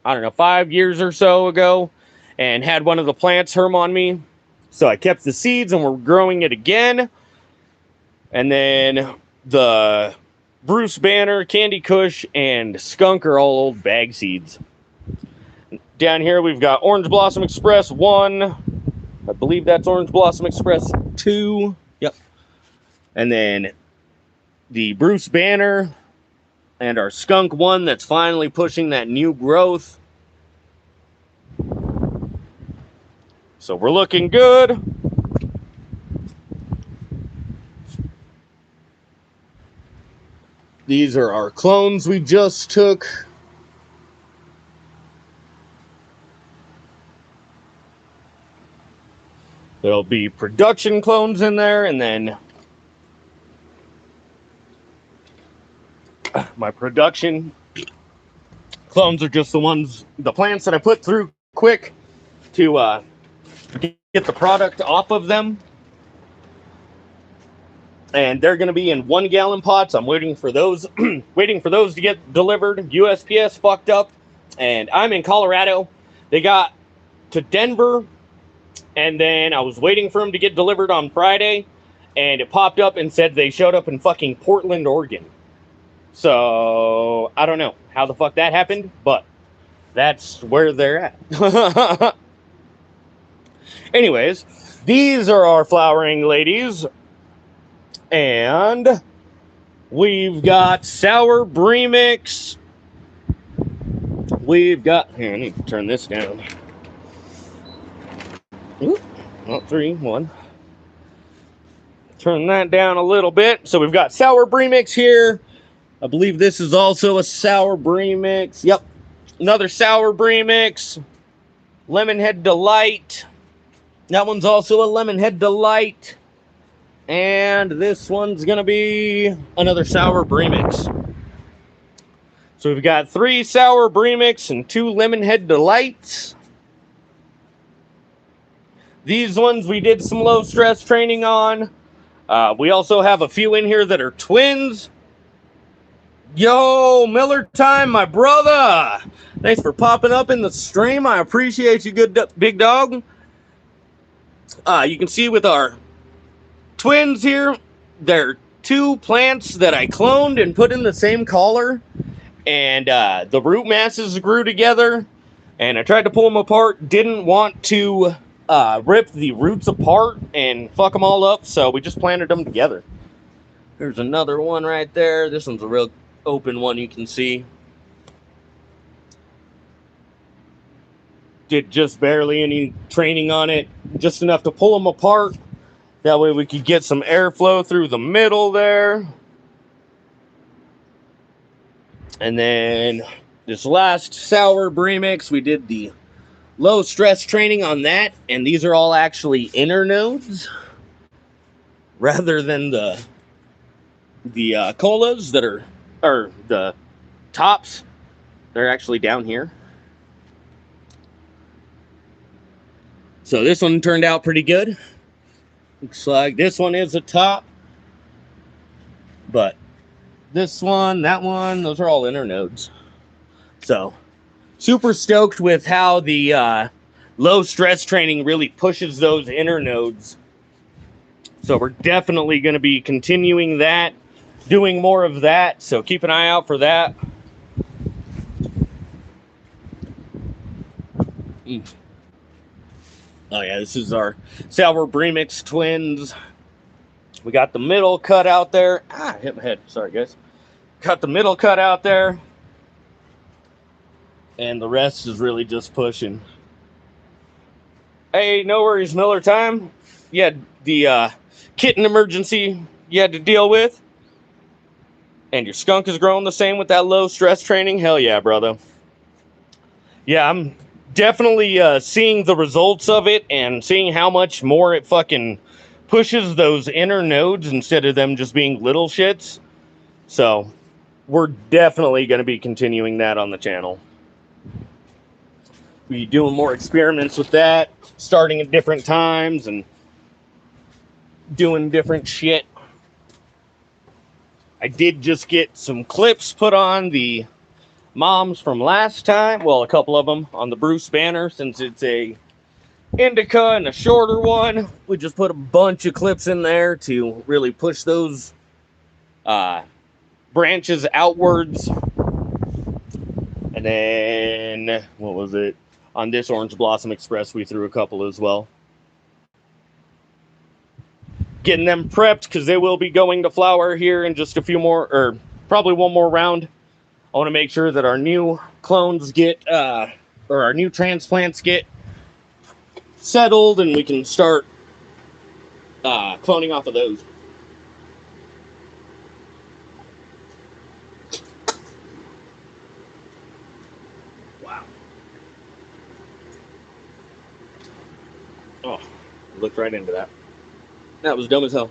I don't know, 5 years or so ago, and had one of the plants herm on me. So I kept the seeds and we're growing it again. And then the Bruce Banner, Candy Kush, and Skunk are all old bag seeds. Down here we've got Orange Blossom Express 1. I believe that's Orange Blossom Express 2. Yep. And then the Bruce Banner and our Skunk 1 that's finally pushing that new growth. So we're looking good. These are our clones we just took. There'll be production clones in there, and then my production clones are just the plants that I put through quick to get the product off of them. And they're going to be in 1 gallon pots. I'm waiting for those waiting for those to get delivered. USPS fucked up, and I'm in Colorado. They got to Denver, and then I was waiting for them to get delivered on Friday, and it popped up and said they showed up in fucking Portland, Oregon. So I don't know how the fuck that happened, but that's where they're at. Anyways, these are our flowering ladies. And we've got sour brie mix. We've got, here, I need to turn this down. Oop, not 3, 1. Turn that down a little bit. So we've got sour brie mix here. I believe this is also a sour brie mix. Yep, another sour brie mix. Lemon Head Delight. That one's also a Lemon Head Delight. And this one's going to be another sour brie mix. So we've got 3 sour brie mix and 2 Lemon Head Delights. These ones we did some low stress training on. We also have a few in here that are twins. Yo, Miller Time, my brother. Thanks for popping up in the stream. I appreciate you, good big dog. You can see with our twins here, they're 2 plants that I cloned and put in the same collar, and the root masses grew together, and I tried to pull them apart, didn't want to rip the roots apart and fuck them all up, so we just planted them together. There's another one right there. This one's a real open one, you can see. Did just barely any training on it, just enough to pull them apart. That way we could get some airflow through the middle there. And then this last sour brie mix, we did the low stress training on that. And these are all actually inner nodes rather than the colas that are, or the tops. They're actually down here. So this one turned out pretty good. Looks like this one is a top, but this one, that one, those are all inner nodes. So super stoked with how the low stress training really pushes those inner nodes. So we're definitely going to be continuing that, doing more of that. So keep an eye out for that. Oh yeah, this is our Sour Bremix twins. We got the middle cut out there. Ah, hit my head. Sorry, guys. Got the middle cut out there. And the rest is really just pushing. Hey, no worries, Miller time. You had the kitten emergency you had to deal with. And your skunk is growing the same with that low stress training. Hell yeah, brother. Yeah, I'm definitely seeing the results of it and seeing how much more it fucking pushes those inner nodes instead of them just being little shits. So we're definitely going to be continuing that on the channel. Be doing more experiments with that, starting at different times and doing different shit. I did just get some clips put on the moms from last time. Well, a couple of them on the Bruce banner, since it's a indica and a shorter one. We just put a bunch of clips in there to really push those branches outwards. And then, what was it? On this Orange Blossom Express, we threw a couple as well. Getting them prepped because they will be going to flower here in just a few more, or probably one more round. I want to make sure that our new clones get, or our new transplants get settled and we can start cloning off of those. Wow. Oh, looked right into that. That was dumb as hell.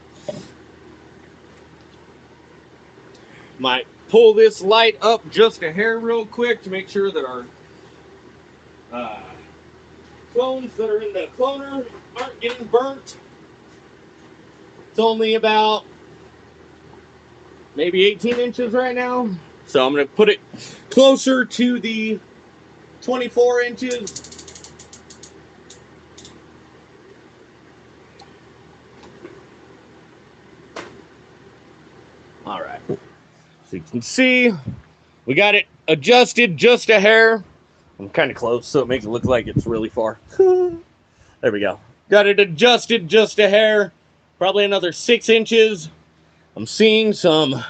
Might pull this light up just a hair real quick to make sure that our clones that are in the cloner aren't getting burnt. It's only about maybe 18 inches right now. So I'm going to put it closer to the 24 inches. All right. So you can see we got it adjusted just a hair. I'm kind of close, so it makes it look like it's really far. There we go. Got it adjusted just a hair. Probably another 6 inches. I'm seeing some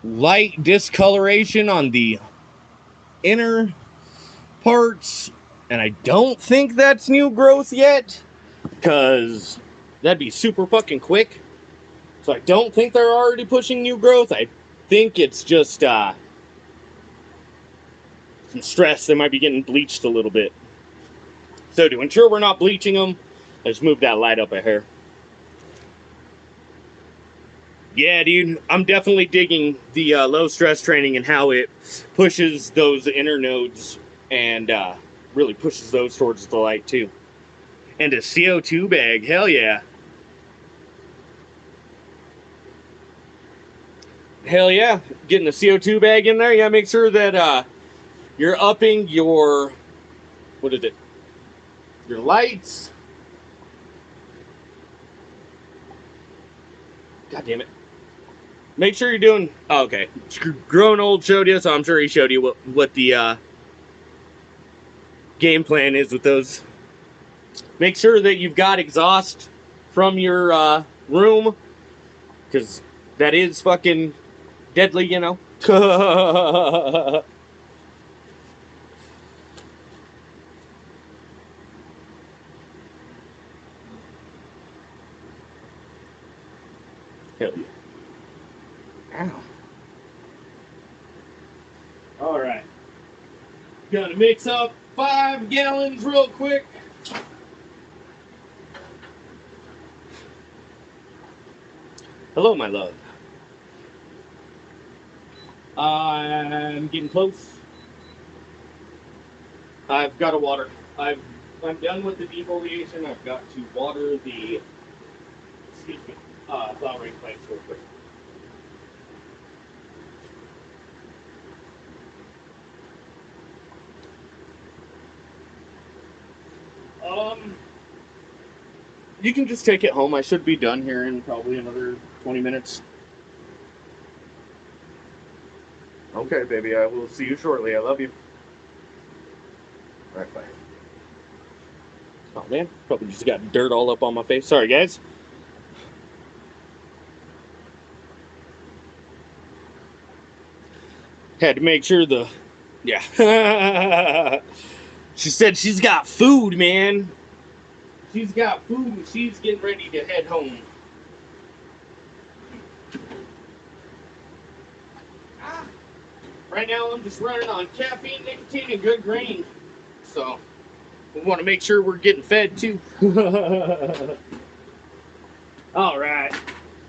light discoloration on the inner parts. And I don't think that's new growth yet, because that'd be super fucking quick. So I don't think they're already pushing new growth. I think it's just some stress. They might be getting bleached a little bit. So to ensure we're not bleaching them, let's move that light up a hair. Yeah, dude, I'm definitely digging the low stress training and how it pushes those inner nodes and really pushes those towards the light too. And a CO2 bag, hell yeah. Hell yeah, getting a CO2 bag in there. Yeah, make sure that you're upping your, what is it? Your lights. God damn it. Make sure you're doing, oh, okay. Grown Old showed you, so I'm sure he showed you what the game plan is with those. Make sure that you've got exhaust from your room, because that is fucking deadly, you know. Hell yeah. Ow. All right. Gonna mix up 5 gallons real quick. Hello, my love. I'm getting close. I've got to water. I'm done with the defoliation. I've got to water the flowering plants real quick. You can just take it home. I should be done here in probably another 20 minutes. Okay, baby. I will see you shortly. I love you. All right, bye. Oh man, probably just got dirt all up on my face. Sorry, guys. Had to make sure the... Yeah. She said she's got food, man. She's got food and she's getting ready to head home. Right now I'm just running on caffeine, nicotine, and good grain. So we want to make sure we're getting fed too. All right.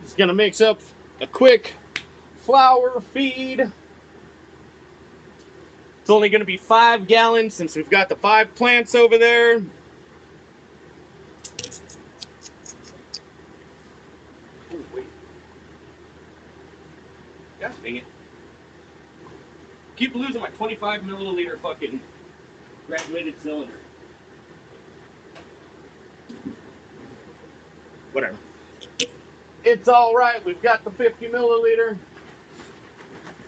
Just going to mix up a quick flour feed. It's only going to be 5 gallons since we've got the 5 plants over there. Oh, wait. Gosh dang it. Keep losing my 25 milliliter fucking graduated cylinder. Whatever. It's all right. We've got the 50 milliliter.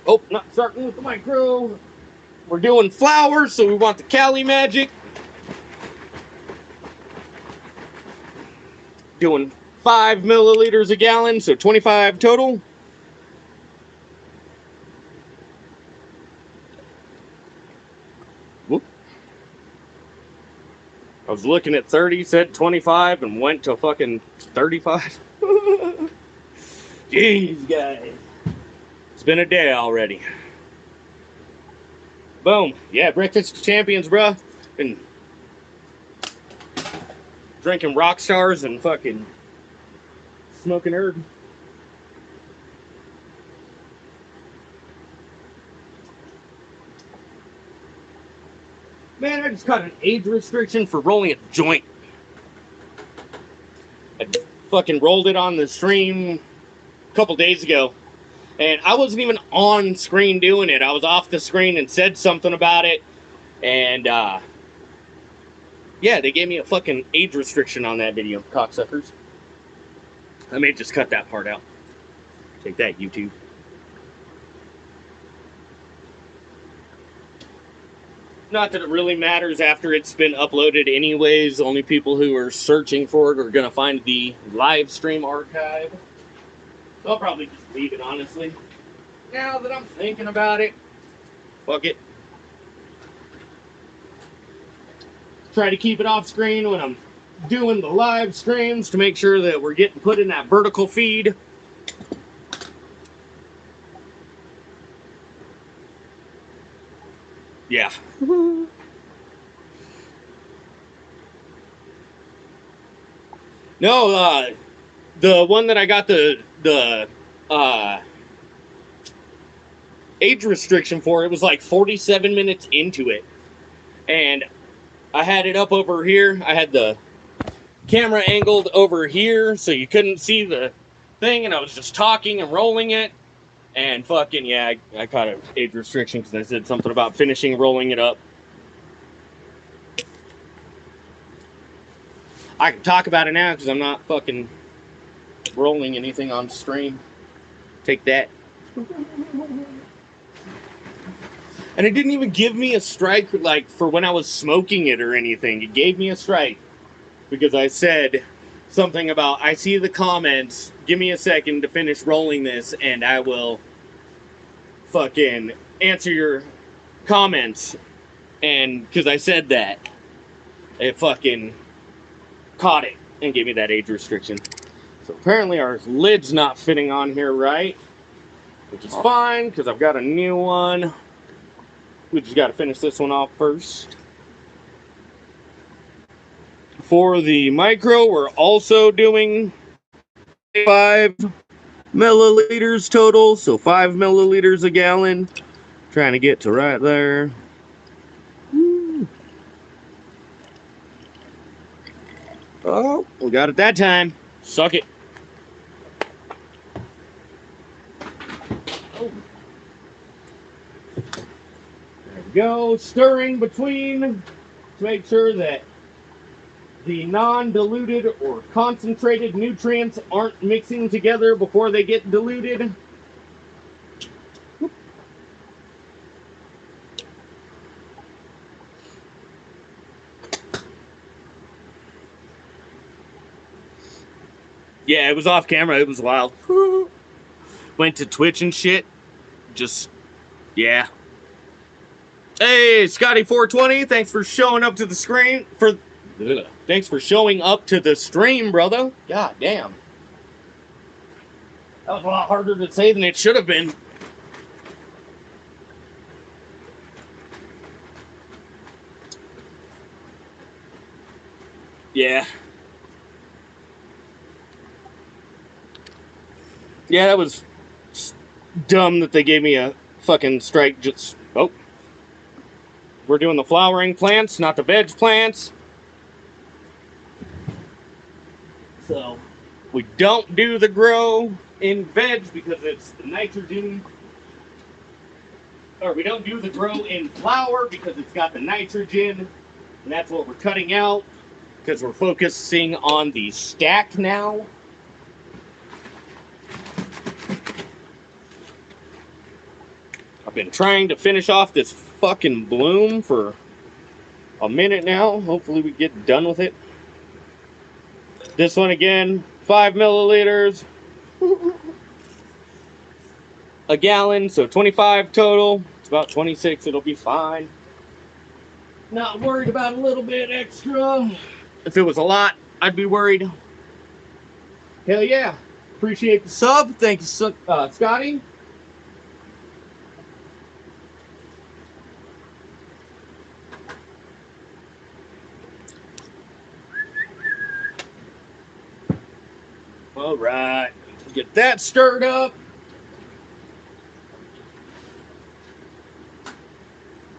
Oh, not starting with the micro. We're doing flour, so we want the Cali Magic. Doing 5 milliliters a gallon, so 25 total. Whoop. I was looking at 30, said 25, and went to fucking 35. Jeez, guys. It's been a day already. Boom. Yeah, breakfast of champions, bruh. Been drinking rock stars and fucking smoking herb. Man, I just got an age restriction for rolling a joint. I fucking rolled it on the stream a couple days ago. And I wasn't even on screen doing it. I was off the screen and said something about it. And, yeah, they gave me a fucking age restriction on that video, cocksuckers. I may just cut that part out. Take that, YouTube. Not that it really matters after it's been uploaded anyways. Only people who are searching for it are going to find the live stream archive. So I'll probably just leave it, honestly. Now that I'm thinking about it, fuck it. Try to keep it off screen when I'm doing the live streams to make sure that we're getting put in that vertical feed. Yeah. No, the one that I got the age restriction for, it was like 47 minutes into it. And I had it up over here. I had the camera angled over here so you couldn't see the thing, and I was just talking and rolling it. And fucking, yeah, I caught an age restriction because I said something about finishing rolling it up. I can talk about it now because I'm not fucking rolling anything on stream. Take that. And it didn't even give me a strike like for when I was smoking it or anything. It gave me a strike because I said something about, I see the comments, give me a second to finish rolling this and I will fucking answer your comments. And because I said that, it fucking caught it and gave me that age restriction. So apparently our lid's not fitting on here right, which is fine because I've got a new one. We just got to finish this one off first. For the micro, we're also doing 5 milliliters total, so 5 milliliters a gallon. Trying to get to right there. Woo. Oh, we got it that time. Suck it. Oh. There we go. Stirring between to make sure that the non-diluted or concentrated nutrients aren't mixing together before they get diluted. Yeah, it was off camera. It was wild. Went to Twitch and shit. Just, yeah. Hey, Scotty420, thanks for showing up to the screen. Thanks for showing up to the stream, brother. God damn. That was a lot harder to say than it should have been. Yeah. Yeah, that was dumb that they gave me a fucking strike. Just, oh. We're doing the flowering plants, not the veg plants. So, we don't do the grow in veg because it's the nitrogen. Or we don't do the grow in flower because it's got the nitrogen. And that's what we're cutting out because we're focusing on the stack now. I've been trying to finish off this fucking bloom for a minute now. Hopefully we get done with it. This one again, 5 milliliters. A gallon, so 25 total. It's about 26, it'll be fine. Not worried about a little bit extra. If it was a lot, I'd be worried. Hell yeah. Appreciate the sub. Thank you, Scotty. All right. Get that stirred up.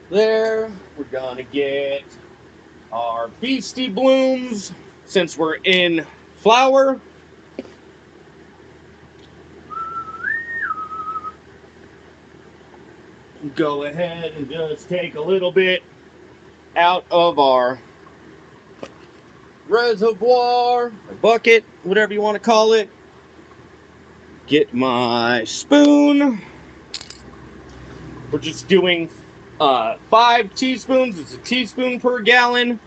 There. We're gonna get our beastie blooms since we're in flower. Go ahead and just take a little bit out of our reservoir, or bucket, whatever you want to call it. Get my spoon. We're just doing 5 teaspoons. It's a teaspoon per gallon.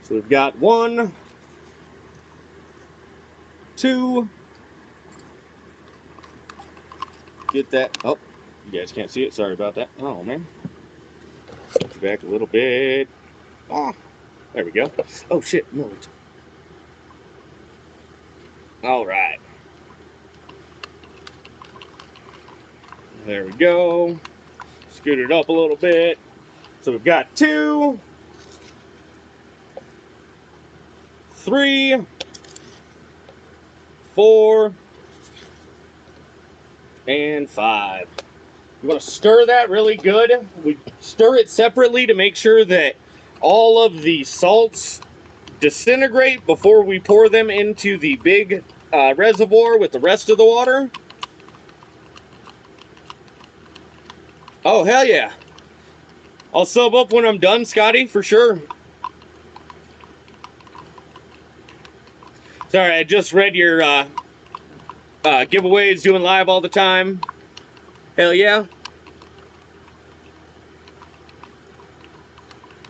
So we've got 1, 2. Get that. Oh, you guys can't see it. Sorry about that. Oh, man. Back a little bit. Ah, there we go. Oh, shit. No. All right. There we go. Scoot it up a little bit. So we've got 2, 3, 4, and 5. You want to stir that really good. We stir it separately to make sure that all of the salts disintegrate before we pour them into the big reservoir with the rest of the water. Oh, hell yeah. I'll sub up when I'm done, Scotty, for sure. Sorry, I just read your giveaways, doing live all the time. Hell yeah.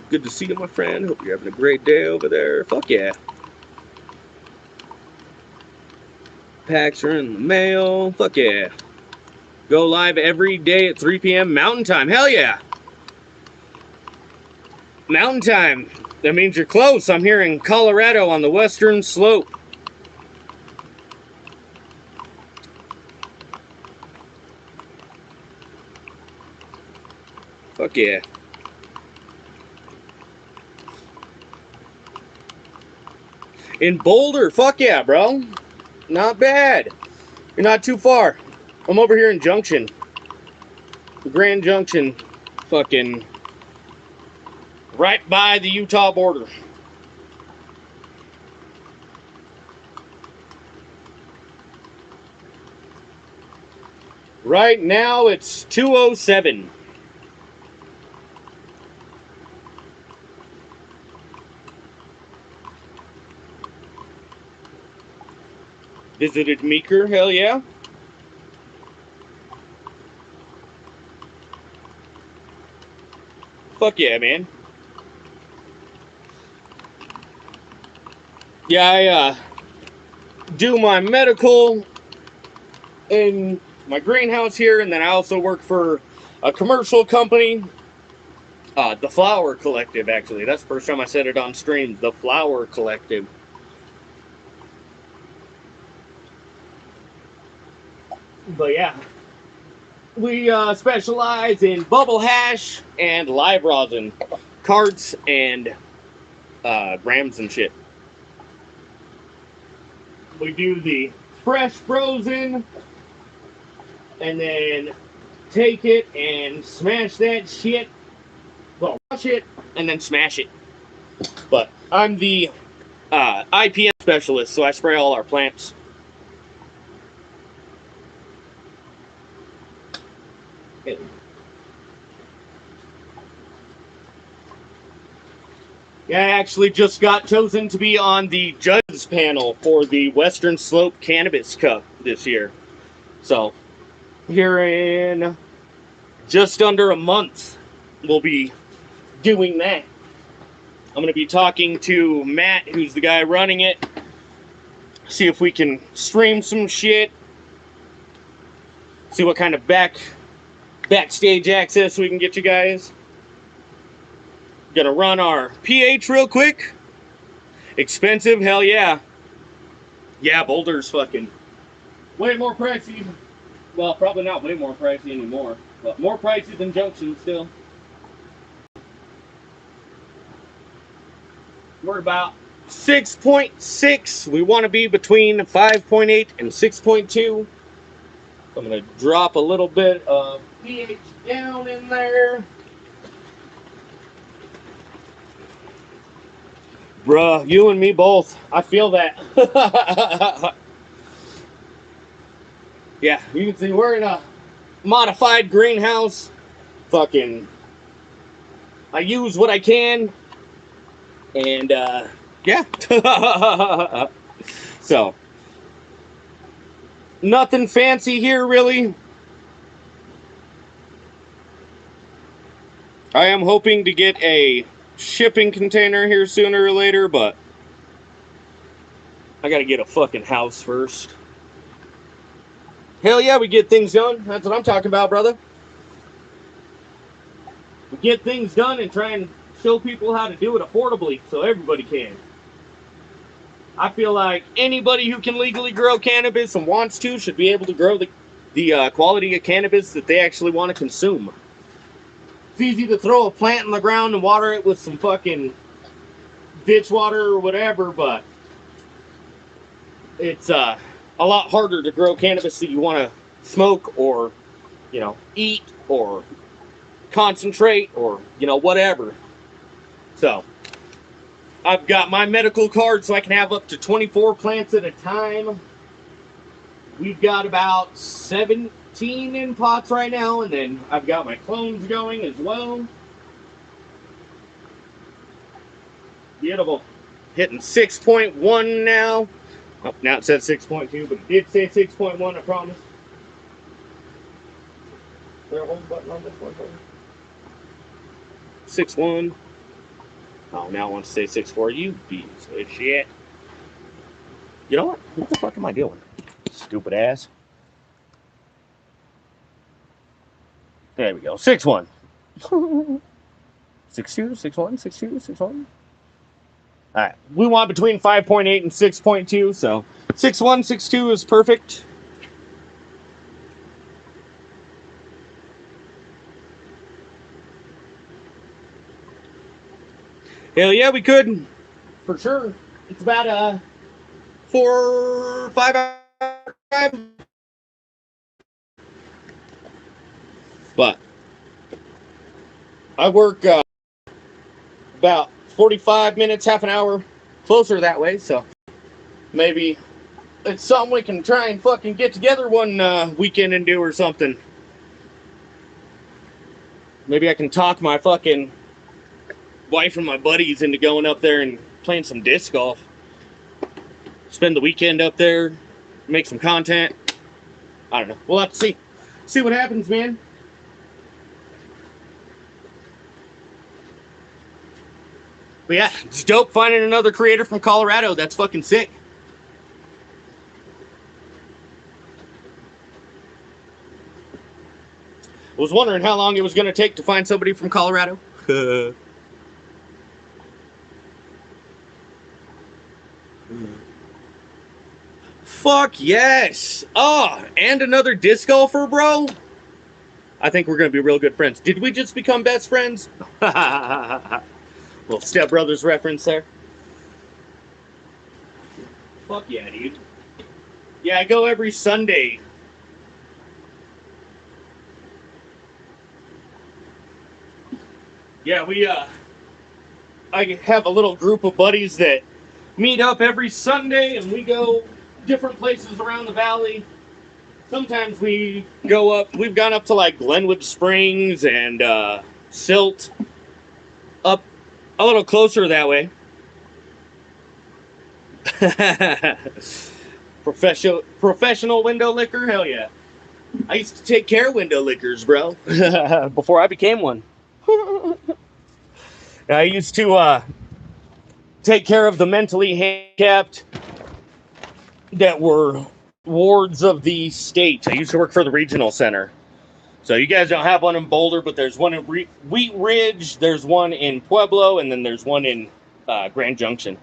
Good to see you, my friend. Hope you're having a great day over there. Fuck yeah. Packs are in the mail. Fuck yeah. Go live every day at 3 p.m. Mountain Time. Hell yeah. Mountain Time. That means you're close. I'm here in Colorado on the western slope. Fuck yeah. In Boulder. Fuck yeah, bro. Not bad. You're not too far. I'm over here in Junction. Grand Junction. Fucking right by the Utah border. Right now it's 2:07. Visited Meeker, hell yeah. Fuck yeah, man. Yeah, do my medical in my greenhouse here, and then I also work for a commercial company, the Flower Collective. Actually, that's the first time I said it on stream. The Flower Collective. But yeah, we specialize in bubble hash and live rosin, carts and grams and shit. We do the fresh frozen, and then take it and smash that shit. Well, wash it and then smash it. But I'm the IPM specialist, so I spray all our plants. Yeah, I actually just got chosen to be on the judges panel for the Western Slope Cannabis Cup this year. So, here in just under a month, we'll be doing that. I'm going to be talking to Matt, who's the guy running it, see if we can stream some shit, see what kind of backstage access we can get you guys. Gonna run our pH real quick. Expensive, hell yeah. Yeah, Boulder's fucking way more pricey. Well, probably not way more pricey anymore, but more pricey than Junction still. We're about 6.6. We want to be between 5.8 and 6.2. I'm gonna drop a little bit of pH down in there. Bruh, you and me both. I feel that. Yeah, you can see we're in a modified greenhouse. Fucking, I use what I can. And, yeah. So, nothing fancy here, really. I am hoping to get a shipping container here sooner or later, but I gotta get a fucking house first. Hell yeah, we get things done. That's what I'm talking about, brother. We get things done and try and show people how to do it affordably so everybody can. I feel like anybody who can legally grow cannabis and wants to should be able to grow the quality of cannabis that they actually want to consume. It's easy to throw a plant in the ground and water it with some fucking ditch water or whatever, but it's a lot harder to grow cannabis that you want to smoke or, you know, eat or concentrate or, you know, whatever. So, I've got my medical card so I can have up to 24 plants at a time. We've got about 17 in pots right now, and then I've got my clones going as well. Beautiful. Hitting 6.1 now. Oh, now it says 6.2, but it did say 6.1, I promise. Is there a hold button on this one? 6.1. Oh, now I want to say 6.4. You piece of shit. You know what? What the fuck am I doing? Stupid ass. There we go. 6.1. 6.2, 6.1, 6.2, 6.1. Alright. We want between 5.8 and 6.2, so 6.1, 6.2 is perfect. Hell yeah, we could. For sure. It's about a 4 or 5 hour drive. But I work about 45 minutes, half an hour closer that way, so maybe it's something we can try and fucking get together one weekend and do or something. Maybe I can talk my fucking wife and my buddies into going up there and playing some disc golf. Spend the weekend up there, make some content. I don't know. We'll have to see. See what happens, man. But yeah, it's dope finding another creator from Colorado. That's fucking sick. Was wondering how long it was going to take to find somebody from Colorado. Fuck yes! Oh, and another disc golfer, bro? I think we're going to be real good friends. Did we just become best friends? Little Step Brothers reference there. Fuck yeah, dude. Yeah, I go every Sunday. Yeah, I have a little group of buddies that meet up every Sunday, and we go different places around the valley. Sometimes we go up, we've gone up to like Glenwood Springs and Silt, up a little closer that way. Professional window licker? Hell yeah. I used to take care of window lickers, bro. Before I became one. I used to take care of the mentally handicapped that were wards of the state. I used to work for the regional center. So you guys don't have one in Boulder, but there's one in Wheat Ridge, there's one in Pueblo, and then there's one in Grand Junction.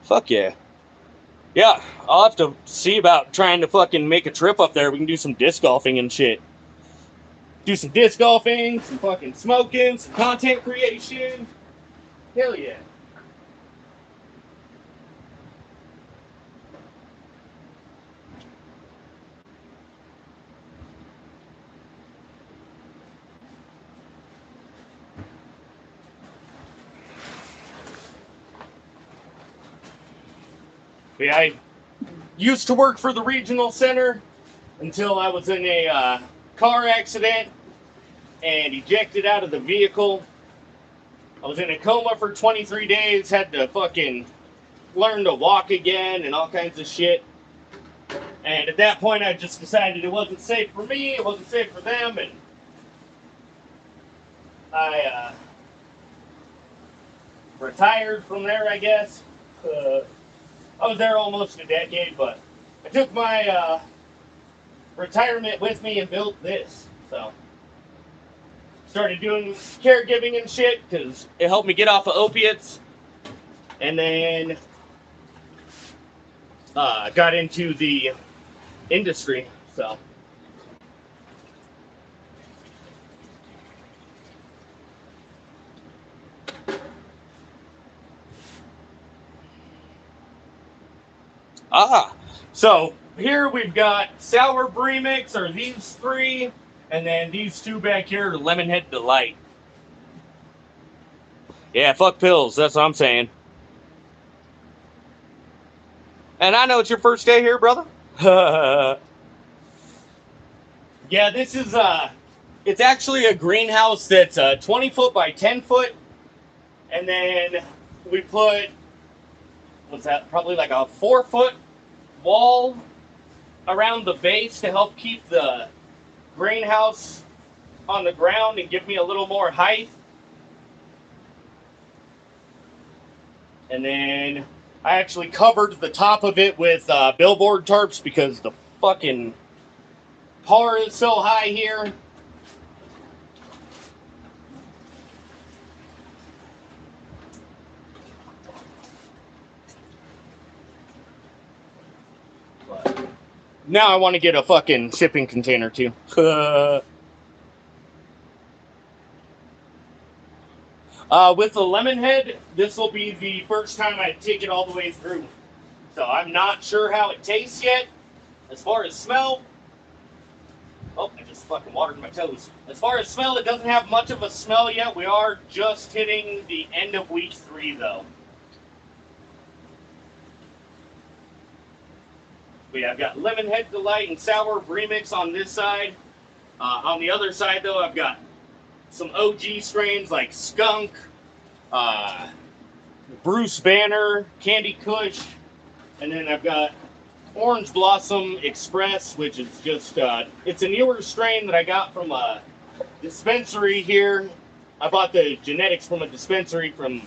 Fuck yeah. Yeah, I'll have to see about trying to fucking make a trip up there. We can do some disc golfing and shit. Do some disc golfing, some fucking smoking, some content creation. Hell yeah. Yeah, I used to work for the regional center until I was in a car accident and ejected out of the vehicle. I was in a coma for 23 days, had to fucking learn to walk again and all kinds of shit. And at that point, I just decided it wasn't safe for me, it wasn't safe for them, and I retired from there, I guess. I was there almost a decade, but I took my retirement with me and built this. So, started doing caregiving and shit because it helped me get off of opiates. And then got into the industry. So, so here we've got Sour Brie Mix, or these three, and then these two back here are Lemonhead Delight. Yeah, fuck pills, that's what I'm saying. And I know it's your first day here, brother. Yeah, this is, it's actually a greenhouse that's 20 foot by 10 foot. And then we put, what's that, probably like a 4 foot wall around the base to help keep the greenhouse on the ground and give me a little more height. And then I actually covered the top of it with billboard tarps because the fucking par is so high here. But now I want to get a fucking shipping container too. With the Lemonhead, this will be the first time I take it all the way through. So I'm not sure how it tastes yet. As far as smell, oh, I just fucking watered my toes. As far as smell, it doesn't have much of a smell yet. We are just hitting the end of week 3 though. I've got Lemonhead Delight and Sour Brie Mix on this side. On the other side though, I've got some OG strains like Skunk, Bruce Banner, Candy Kush, and then I've got Orange Blossom Express, which is just, it's a newer strain that I got from a dispensary here. I bought the genetics from a dispensary from,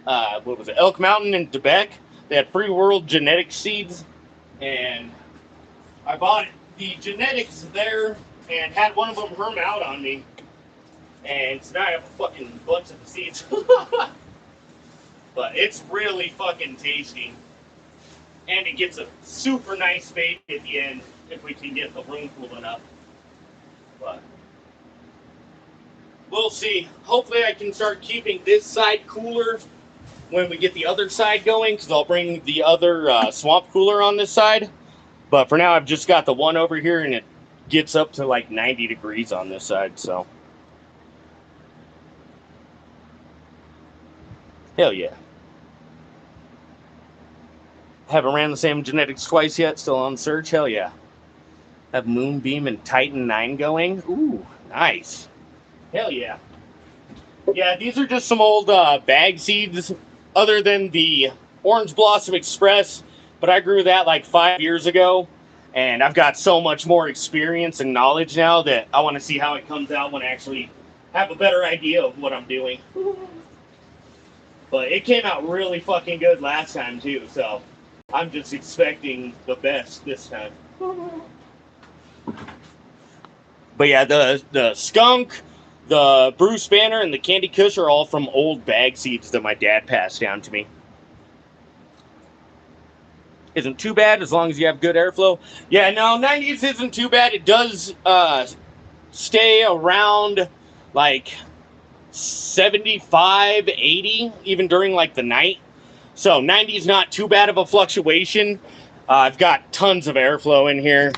what was it, Elk Mountain in Quebec. They had Free World genetic seeds. and I bought the genetics there and had one of them herm out on me. And so now I have a fucking bunch of the seeds. But it's really fucking tasty. And it gets a super nice fade at the end if we can get the room cool enough. But we'll see. Hopefully I can start keeping this side cooler when we get the other side going, because I'll bring the other swamp cooler on this side. But for now, I've just got the one over here, and it gets up to like 90 degrees on this side, so. Hell yeah. Haven't ran the same genetics twice yet, still on search, hell yeah. Have Moonbeam and Titan 9 going. Ooh, nice. Hell yeah. Yeah, these are just some old bag seeds, other than the Orange Blossom Express, but I grew that like 5 years ago, and I've got so much more experience and knowledge now that I want to see how it comes out when I actually have a better idea of what I'm doing. But it came out really fucking good last time too, so I'm just expecting the best this time. But yeah, the skunk, the Bruce Banner, and the Candy Kush are all from old bag seeds that my dad passed down to me. Isn't too bad as long as you have good airflow. Yeah, no, 90s isn't too bad. It does stay around like 75, 80, even during like the night. So 90's not too bad of a fluctuation. I've got tons of airflow in here.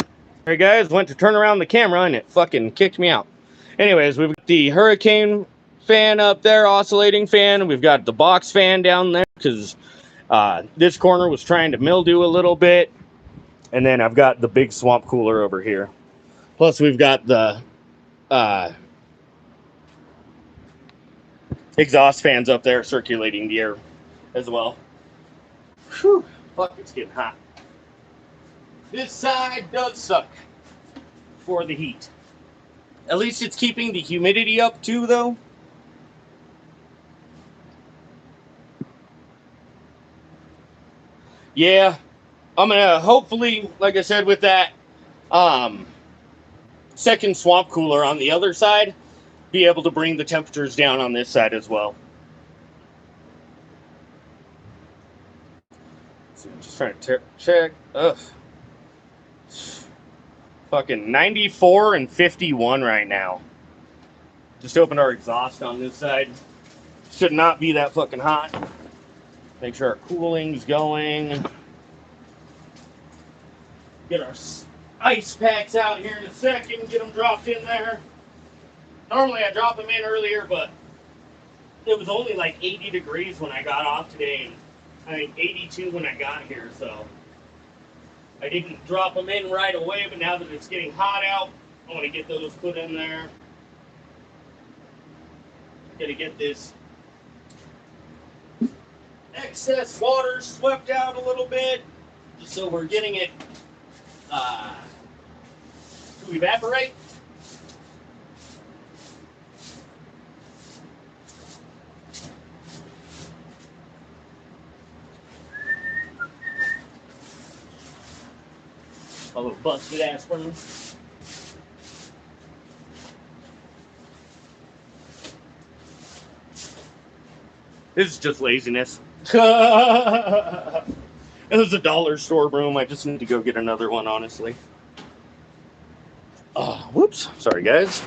Alright guys, went to turn around the camera and it fucking kicked me out. Anyways, we've got the hurricane fan up there, oscillating fan. We've got the box fan down there because this corner was trying to mildew a little bit. And then I've got the big swamp cooler over here. Plus we've got the exhaust fans up there circulating the air as well. Whew, fuck, it's getting hot. This side does suck for the heat. At least it's keeping the humidity up too, though. Yeah, I'm gonna hopefully, like I said, with that second swamp cooler on the other side, be able to bring the temperatures down on this side as well. So I'm just trying to check. Ugh. Fucking 94 and 51 right now. Just opened our exhaust on this side. Should not be that fucking hot. Make sure our cooling's going. Get our ice packs out here in a second. Get them dropped in there. Normally I drop them in earlier, but it was only like 80 degrees when I got off today. And I think 82 when I got here, so I didn't drop them in right away, but now that it's getting hot out, I want to get those put in there. Gotta get this excess water swept out a little bit, just so we're getting it to evaporate. A little busted ass broom. This is just laziness. It was a dollar store broom. I just need to go get another one, honestly. Oh, whoops. Sorry, guys.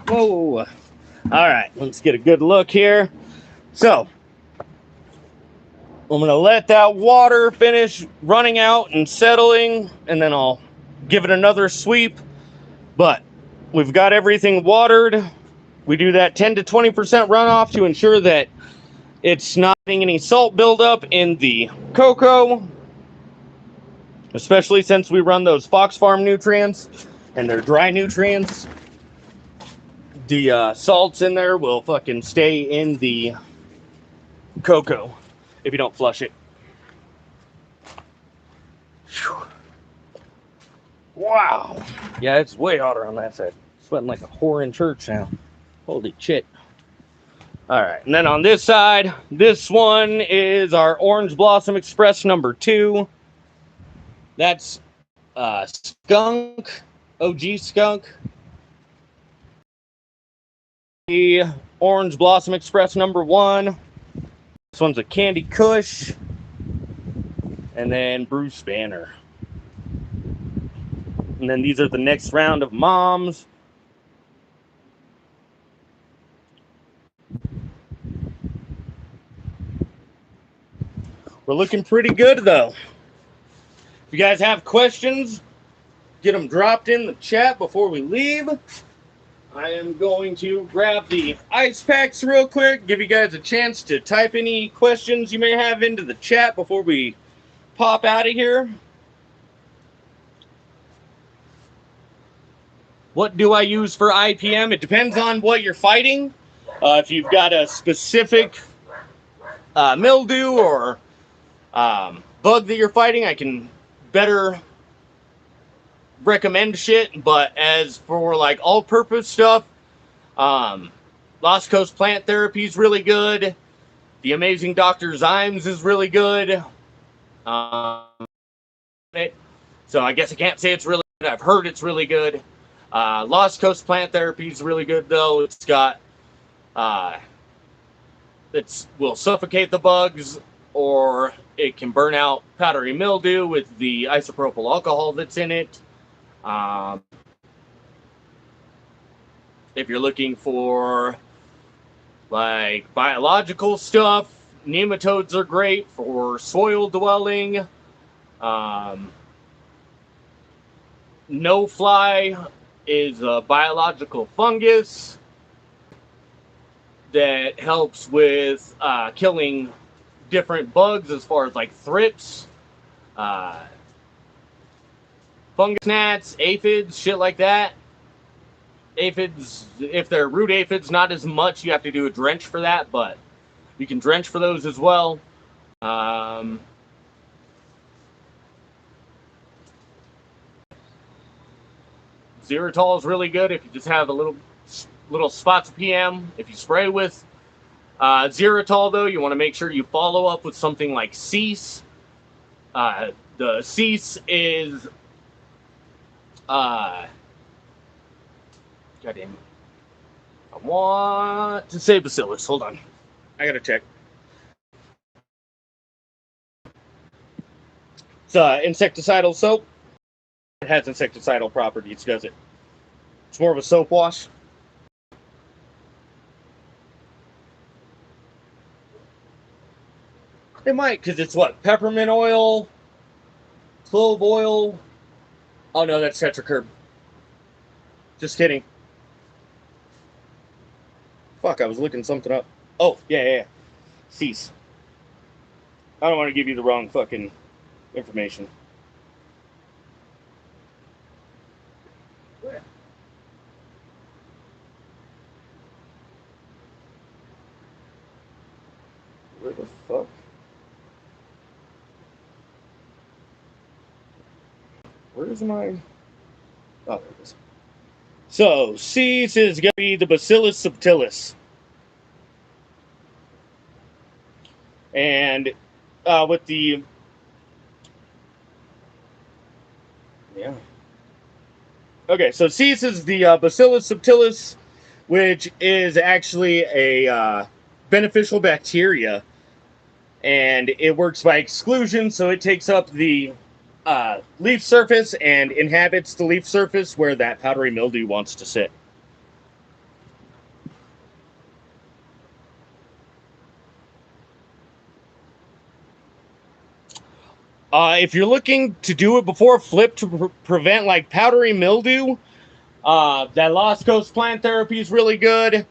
Whoa. All right, let's get a good look here. So, I'm going to let that water finish running out and settling, and then I'll give it another sweep. But we've got everything watered. We do that 10 to 20% runoff to ensure that it's not getting any salt buildup in the cocoa, especially since we run those Fox Farm nutrients and they're dry nutrients. The salts in there will fucking stay in the cocoa if you don't flush it. Whew. Wow. Yeah, it's way hotter on that side. Sweating like a whore in church now. Holy shit. All right, and then on this side, this one is our Orange Blossom Express number 2. That's skunk, OG skunk. The Orange Blossom Express #1. This one's a Candy Kush. And then Bruce Banner. And then these are the next round of moms. We're looking pretty good, though. If you guys have questions, get them dropped in the chat before we leave. I am going to grab the ice packs real quick, give you guys a chance to type any questions you may have into the chat before we pop out of here. What do I use for IPM? It depends on what you're fighting. If you've got a specific mildew or bug that you're fighting, I can better recommend shit. But as for like all-purpose stuff, Lost Coast Plant Therapy is really good. The Amazing Dr. Zymes is really good. So I guess I can't say it's really good. I've heard it's really good. Lost Coast Plant Therapy is really good, though. It's got it will suffocate the bugs, or it can burn out powdery mildew with the isopropyl alcohol that's in it. If you're looking for like biological stuff, nematodes are great for soil dwelling. No fly is a biological fungus that helps with killing different bugs as far as like thrips, fungus gnats, aphids, shit like that. Aphids, if they're root aphids, not as much. You have to do a drench for that, but you can drench for those as well. Xeritol is really good if you just have a little spots of PM. If you spray with Xeritol, though, you want to make sure you follow up with something like cease. The cease is goddamn. I want to say Bacillus. Hold on, I gotta check. It's insecticidal soap. It has insecticidal properties, does it? It's more of a soap wash. It might, because it's what? Peppermint oil, clove oil. Oh no, that's tetracurb. Just kidding. Fuck, I was looking something up. Oh, yeah. Cease. I don't want to give you the wrong fucking information. Where the fuck? Where's my... Oh, there it is. So, cease is going to be the Bacillus subtilis. And with the... Yeah. Okay, so cease is the Bacillus subtilis, which is actually a beneficial bacteria. And it works by exclusion, so it takes up the leaf surface and inhabits the leaf surface where that powdery mildew wants to sit. If you're looking to do it before flip to prevent like powdery mildew, that Lost Coast Plant Therapy is really good.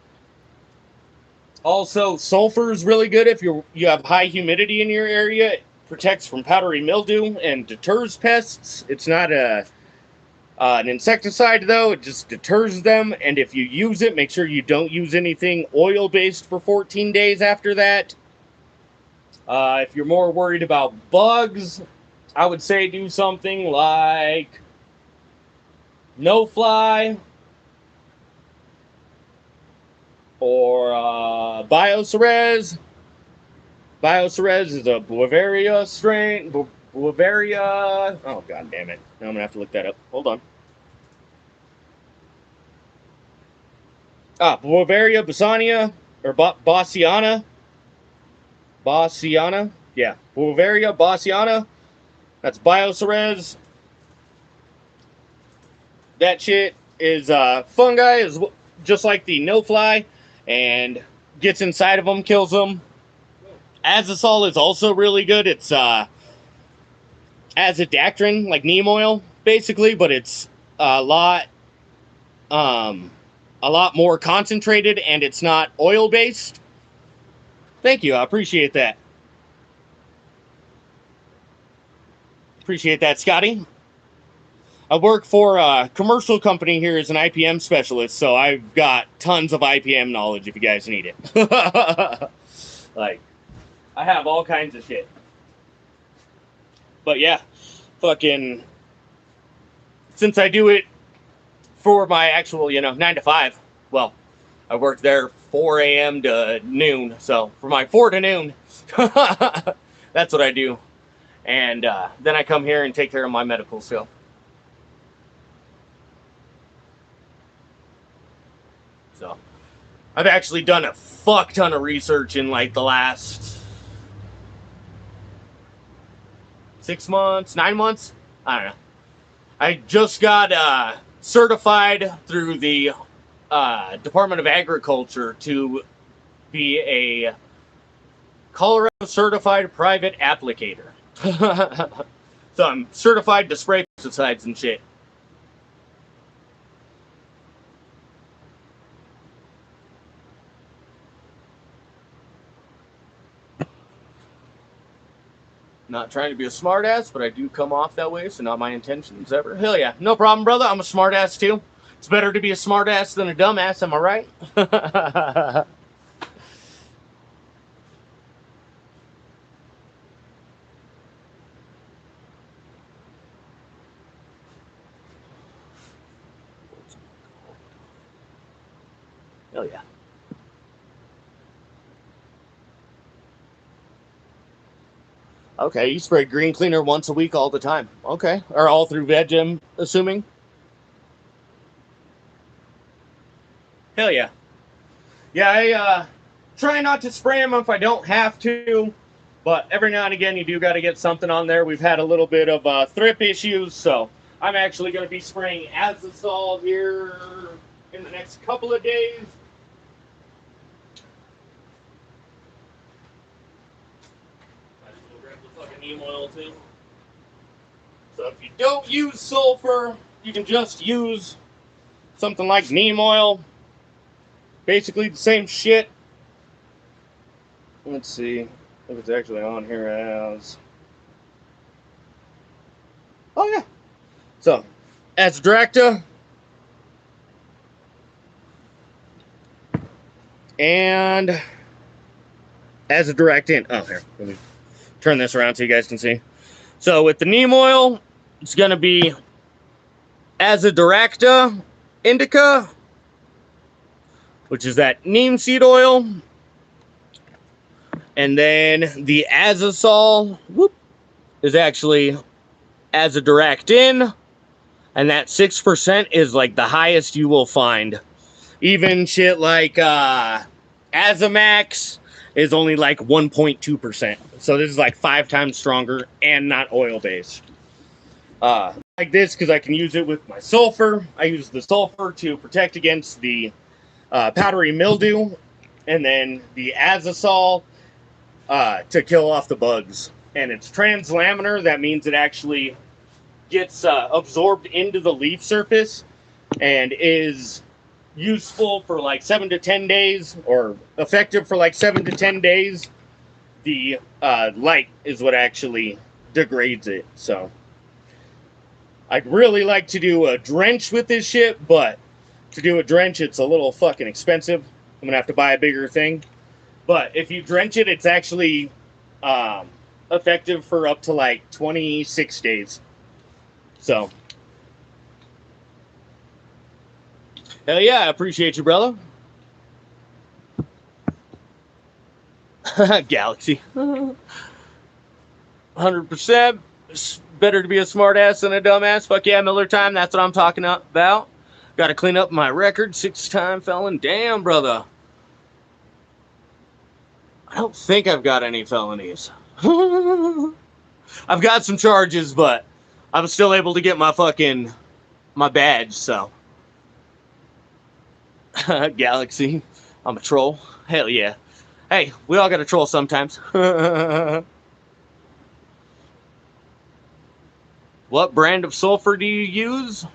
Also, sulfur is really good if you have high humidity in your area. It protects from powdery mildew and deters pests. It's not an insecticide, though. It just deters them. And if you use it, make sure you don't use anything oil-based for 14 days after that. If you're more worried about bugs, I would say do something like no fly or Bioceres. Bioceres is a Bavaria strain, Bavaria. Oh, god damn it. Now I'm gonna have to look that up. Hold on. Bavaria Bassiana, or Bassiana. Bassiana. Yeah. Bavaria Bassiana. That's Bioceres. That shit is fungi, is just like the no-fly, and gets inside of them, kills them. Azosol is also really good. It's azodactrin, like neem oil, basically, but it's a lot more concentrated, and it's not oil-based. Thank you, I appreciate that. Appreciate that, Scotty. I work for a commercial company here as an IPM specialist, so I've got tons of IPM knowledge if you guys need it. Like, I have all kinds of shit. But yeah, fucking, since I do it for my actual, 9 to 5, well, I work there 4 a.m. to noon, so for my 4 to noon, that's what I do. And then I come here and take care of my medical skill. So I've actually done a fuck ton of research in like the last 6 months, 9 months. I don't know. I just got certified through the Department of Agriculture to be a Colorado certified private applicator. So I'm certified to spray pesticides and shit. Not trying to be a smartass, but I do come off that way, so not my intentions ever. Hell yeah. No problem, brother. I'm a smartass too. It's better to be a smartass than a dumbass, am I right? Hell yeah. Okay, you spray green cleaner once a week all the time. Okay. Or all through veg, I'm assuming? Hell yeah. Yeah, I try not to spray them if I don't have to, but every now and again you do got to get something on there. We've had a little bit of thrip issues, so I'm actually going to be spraying azosol here in the next couple of days. I just will grab the fucking neem oil too. So if you don't use sulfur, you can just use something like neem oil. Basically the same shit. Let's see if it's actually on here as... Oh yeah. So, Azadirachta and Azadirachtin. Oh, here. Let me turn this around so you guys can see. So with the neem oil, it's going to be Azadirachta indica, which is that neem seed oil. And then the azosol is actually Azadirachtin, and that 6% is like the highest you will find. Even shit like Azamax is only like 1.2%. So this is like 5 times stronger and not oil-based. Like this because I can use it with my sulfur. I use the sulfur to protect against the powdery mildew, and then the azosol to kill off the bugs. And it's translaminar. That means it actually gets absorbed into the leaf surface and is useful for like 7 to 10 days, or effective for like 7 to 10 days. The light is what actually degrades it. So I'd really like to do a drench with this shit, but to do a drench, it's a little fucking expensive. I'm gonna have to buy a bigger thing. But if you drench it, it's actually effective for up to like 26 days. So, hell yeah, I appreciate you, brother. Galaxy. 100%. Better to be a smart ass than a dumbass. Fuck yeah, Miller time. That's what I'm talking about. Got to clean up my record. 6-time felon. Damn, brother. I don't think I've got any felonies. I've got some charges, but I'm still able to get my badge, so. Galaxy. I'm a troll. Hell yeah. Hey, we all got to troll sometimes. What brand of sulfur do you use?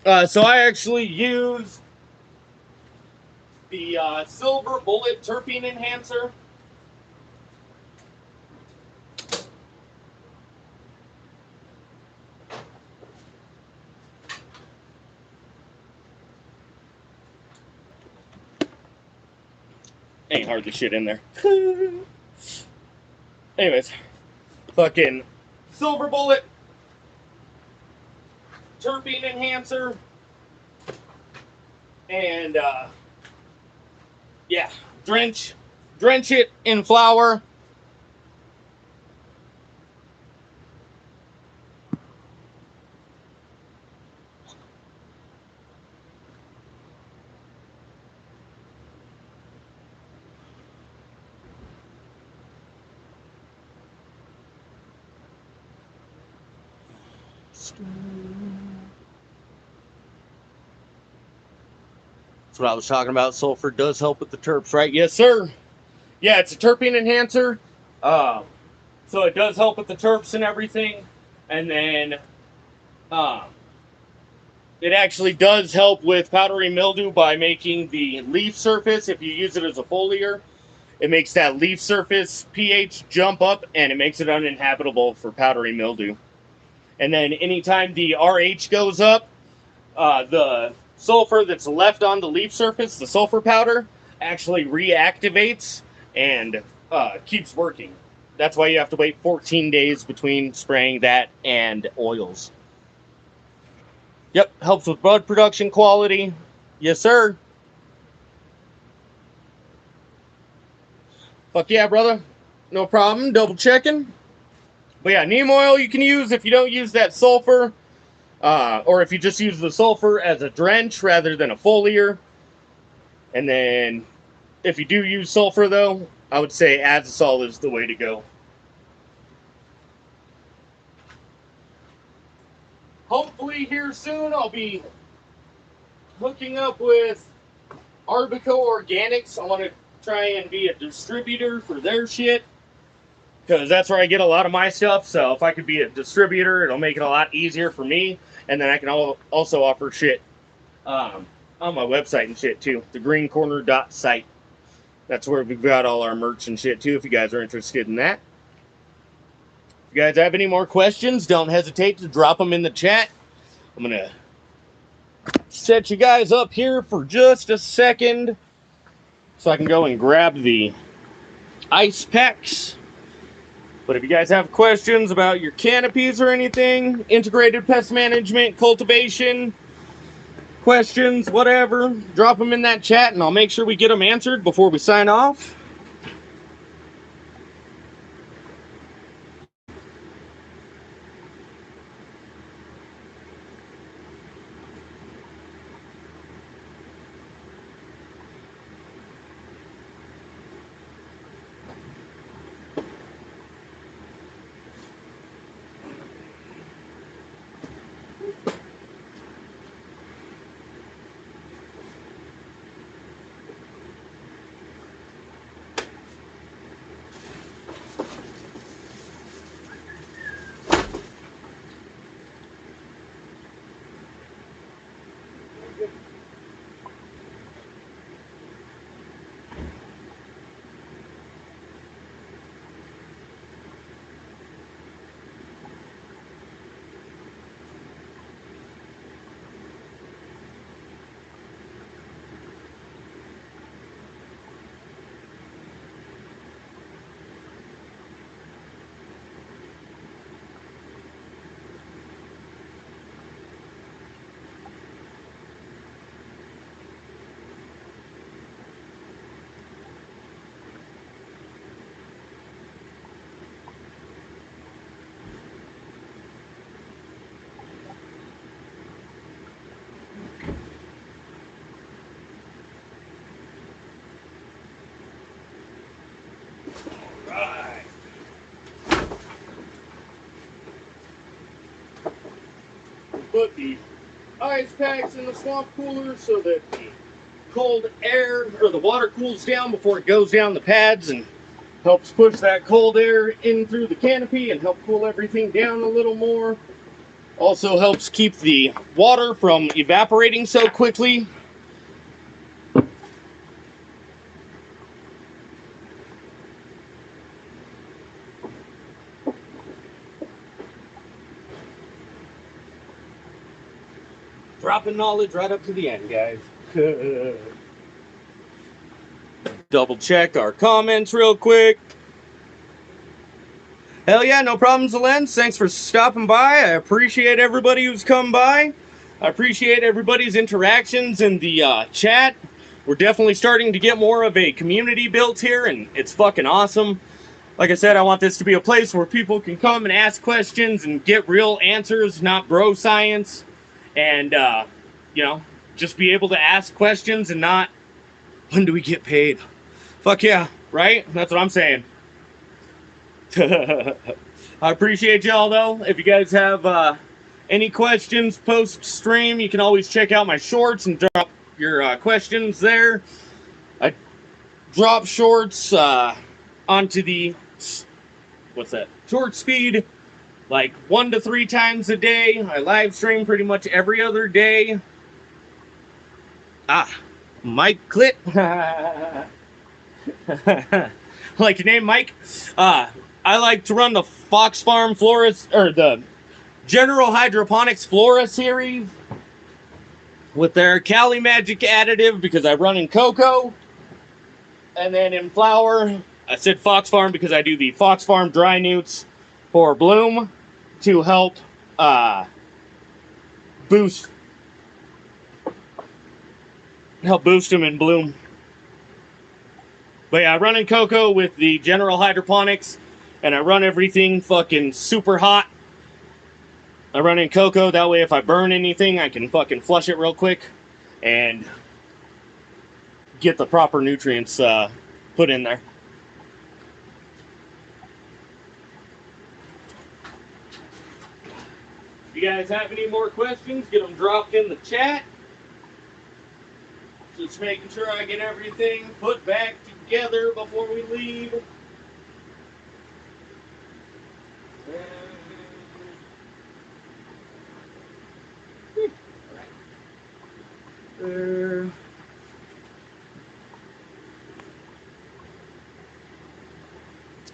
So I actually use the Silver Bullet Terpene Enhancer. Ain't hardly shit in there. Anyways, fucking Silver Bullet Terpene Enhancer. And yeah, drench it in flour. That's what I was talking about. Sulfur does help with the terps, right? Yes, sir. Yeah, it's a terpene enhancer. So it does help with the terps and everything. And then it actually does help with powdery mildew by making the leaf surface, if you use it as a foliar, it makes that leaf surface pH jump up and it makes it uninhabitable for powdery mildew. And then anytime the RH goes up, the sulfur that's left on the leaf surface, the sulfur powder, actually reactivates and keeps working. That's why you have to wait 14 days between spraying that and oils. Yep, helps with bud production quality. Yes, sir. Fuck yeah, brother. No problem. Double checking. But yeah, neem oil you can use if you don't use that sulfur. Or if you just use the sulfur as a drench rather than a foliar. And then if you do use sulfur, though, I would say azosol is the way to go. Hopefully here soon I'll be hooking up with Arbico Organics. I want to try and be a distributor for their shit, because that's where I get a lot of my stuff. So if I could be a distributor, it'll make it a lot easier for me. And then I can also offer shit on my website and shit too. thegreencorner.site. That's where we've got all our merch and shit too, if you guys are interested in that. If you guys have any more questions, don't hesitate to drop them in the chat. I'm going to set you guys up here for just a second so I can go and grab the ice packs. But if you guys have questions about your canopies or anything, integrated pest management, cultivation, questions, whatever, drop them in that chat and I'll make sure we get them answered before we sign off. put the ice packs in the swamp cooler so that the cold air or the water cools down before it goes down the pads and helps push that cold air in through the canopy and help cool everything down a little more. Also helps keep the water from evaporating so quickly. Dropping knowledge right up to the end, guys. Double check our comments real quick. Hell yeah, no problems, Lens. Thanks for stopping by. I appreciate everybody who's come by. I appreciate everybody's interactions in the chat. We're definitely starting to get more of a community built here, and it's fucking awesome. Like I said, I want this to be a place where people can come and ask questions and get real answers, not bro science. And, you know, just be able to ask questions and not, when do we get paid? Fuck yeah, right? That's what I'm saying. I appreciate y'all, though. If you guys have any questions post-stream, you can always check out my shorts and drop your questions there. I drop shorts onto the, short speed, like 1 to 3 times a day. I live stream pretty much every other day. Mike Clit. Like your name, Mike? I like to run the Fox Farm Florist, or the General Hydroponics Flora series with their Cali Magic additive because I run in cocoa. And then in flower, I said Fox Farm because I do the Fox Farm dry newts for bloom to help boost them in bloom. But yeah, I run in cocoa with the General Hydroponics, and I run everything fucking super hot. I run in cocoa, that way if I burn anything, I can fucking flush it real quick and get the proper nutrients put in there. If you guys have any more questions, get them dropped in the chat. Just making sure I get everything put back together before we leave.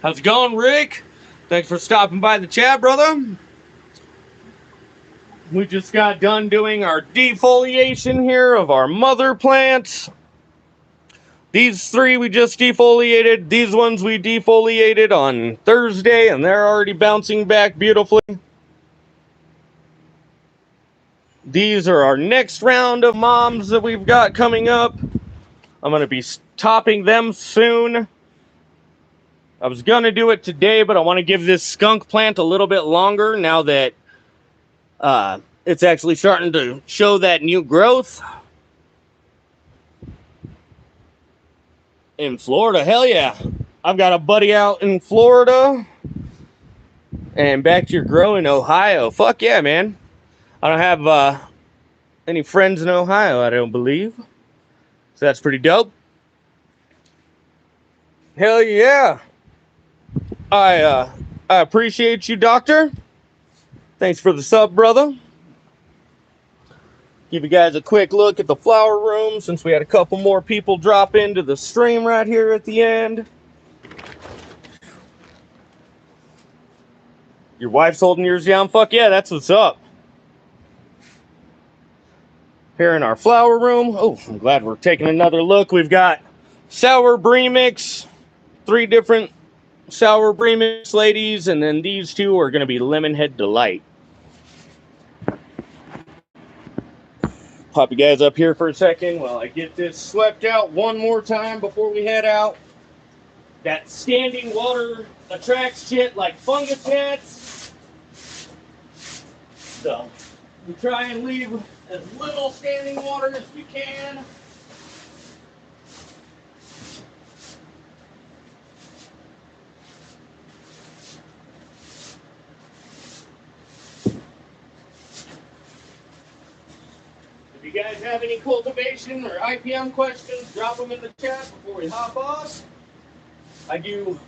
How's it going, Rick? Thanks for stopping by the chat, brother. We just got done doing our defoliation here of our mother plants. These 3 we just defoliated. These ones we defoliated on Thursday, and they're already bouncing back beautifully. These are our next round of moms that we've got coming up. I'm going to be topping them soon. I was going to do it today, but I want to give this skunk plant a little bit longer now that it's actually starting to show that new growth. In Florida, hell yeah. I've got a buddy out in Florida. And back to your grow in Ohio. Fuck yeah, man. I don't have any friends in Ohio, I don't believe. So that's pretty dope. Hell yeah. I appreciate you, Doctor. Thanks for the sub, brother. Give you guys a quick look at the flower room since we had a couple more people drop into the stream right here at the end. Your wife's holding yours down? Fuck yeah, that's what's up. Here in our flower room. Oh, I'm glad we're taking another look. We've got sour brie mix, 3 different sour brie mix ladies, and then these 2 are going to be lemon head delight. Pop you guys up here for a second while I get this swept out one more time before we head out. That standing water attracts shit like fungus gnats. So we try and leave as little standing water as we can. If you guys have any cultivation or IPM questions, drop them in the chat before we hop off. I do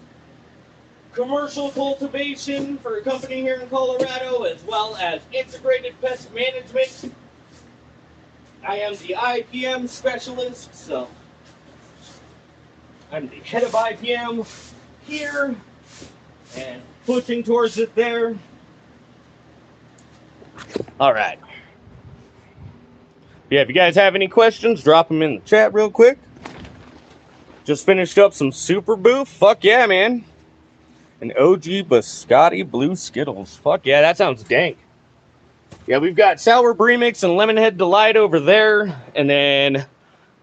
commercial cultivation for a company here in Colorado, as well as integrated pest management. I am the IPM specialist, so I'm the head of IPM here and pushing towards it there. All right. Yeah, if you guys have any questions, drop them in the chat real quick. Just finished up some Super Boof. Fuck yeah, man. An OG Biscotti Blue Skittles. Fuck yeah, that sounds dank. Yeah, we've got Sour Bremix and Lemonhead Delight over there. And then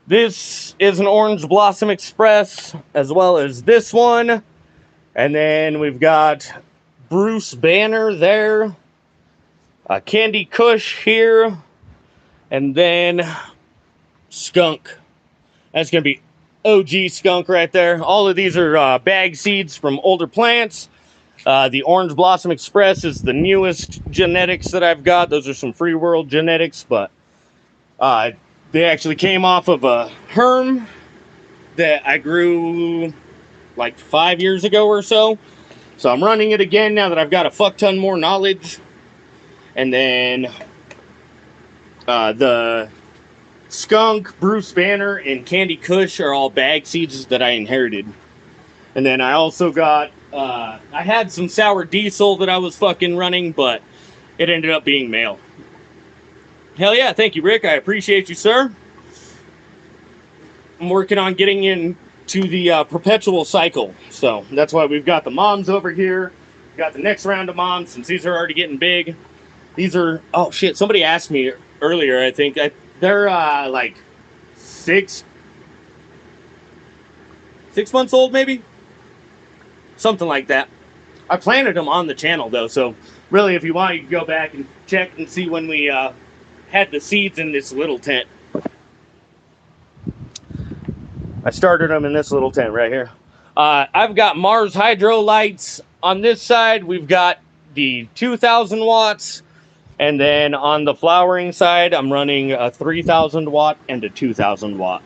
this is an Orange Blossom Express, as well as this one. And then we've got Bruce Banner there. Candy Kush here. And then Skunk. That's going to be OG Skunk right there. All of these are bag seeds from older plants. The Orange Blossom Express is the newest genetics that I've got. Those are some Free World genetics, but they actually came off of a herm that I grew like 5 years ago or so. So I'm running it again now that I've got a fuck ton more knowledge. And then the Skunk, Bruce Banner, and Candy Kush are all bag seeds that I inherited. And then I also got, I had some Sour Diesel that I was fucking running, but it ended up being male. Hell yeah, thank you, Rick. I appreciate you, sir. I'm working on getting into the perpetual cycle. So that's why we've got the moms over here. We've got the next round of moms, since these are already getting big. These are, oh shit, somebody asked me earlier, I think. They're like 6 months old, maybe? Something like that. I planted them on the channel, though, so really, if you want, you can go back and check and see when we had the seeds in this little tent. I started them in this little tent right here. I've got Mars Hydro lights. On this side, we've got the 2,000 watts. And then on the flowering side, I'm running a 3,000 watt and a 2,000 watt.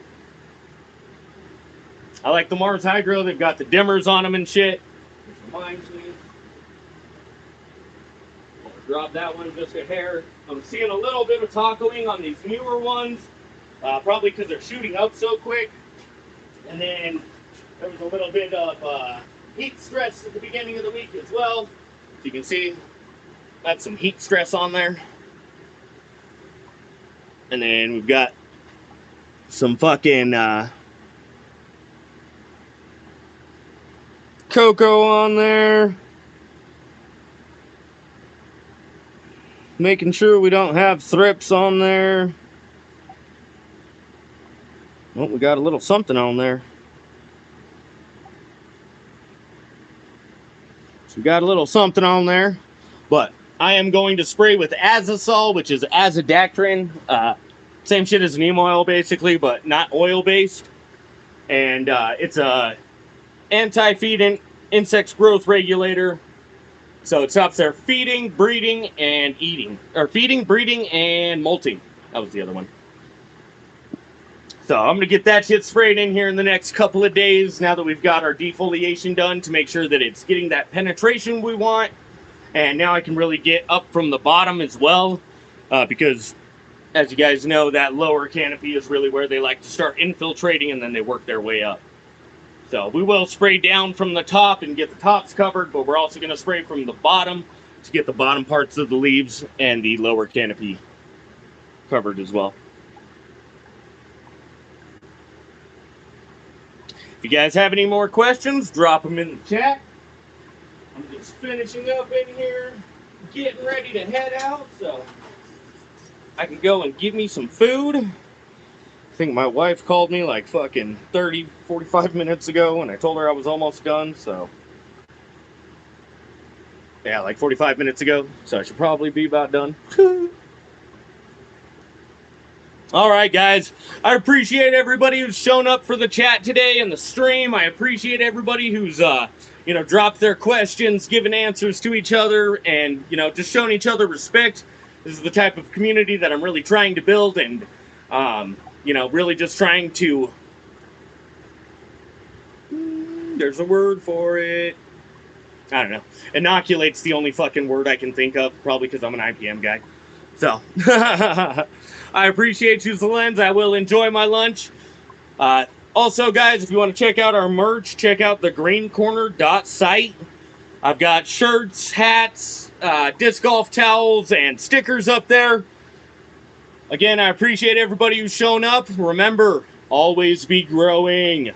I like the Mars Hydro. They've got the dimmers on them and shit. Which reminds me. I'll drop that one just a hair. I'm seeing a little bit of tockling on these newer ones. Probably because they're shooting up so quick. And then there was a little bit of heat stress at the beginning of the week as well. As you can see, got some heat stress on there. And then we've got some fucking cocoa on there. Making sure we don't have thrips on there. Well, we got a little something on there. So we got a little something on there. But I am going to spray with Azosol, which is azodactrin. Same shit as neem oil, basically, but not oil-based. And it's a anti-feed insect growth regulator. So it stops their feeding, breeding, and eating. Or feeding, breeding, and molting. That was the other one. So I'm going to get that shit sprayed in here in the next couple of days, now that we've got our defoliation done, to make sure that it's getting that penetration we want. And now I can really get up from the bottom as well, because, as you guys know, that lower canopy is really where they like to start infiltrating, and then they work their way up. So we will spray down from the top and get the tops covered, but we're also going to spray from the bottom to get the bottom parts of the leaves and the lower canopy covered as well. If you guys have any more questions, drop them in the chat. I'm just finishing up in here, getting ready to head out, so I can go and give me some food. I think my wife called me like fucking 30, 45 minutes ago, and I told her I was almost done, so yeah, like 45 minutes ago, so I should probably be about done. All right, guys, I appreciate everybody who's shown up for the chat today and the stream. I appreciate everybody who's dropped their questions, given answers to each other, and just showing each other respect. This is the type of community that I'm really trying to build, and You know, really just trying to, there's a word for it. I don't know. Inoculate's the only fucking word I can think of, probably because I'm an IPM guy. So, I appreciate you, Lens. I will enjoy my lunch. Also, guys, if you want to check out our merch, check out the greencorner.site. I've got shirts, hats, disc golf towels, and stickers up there. Again, I appreciate everybody who's shown up. Remember, always be growing.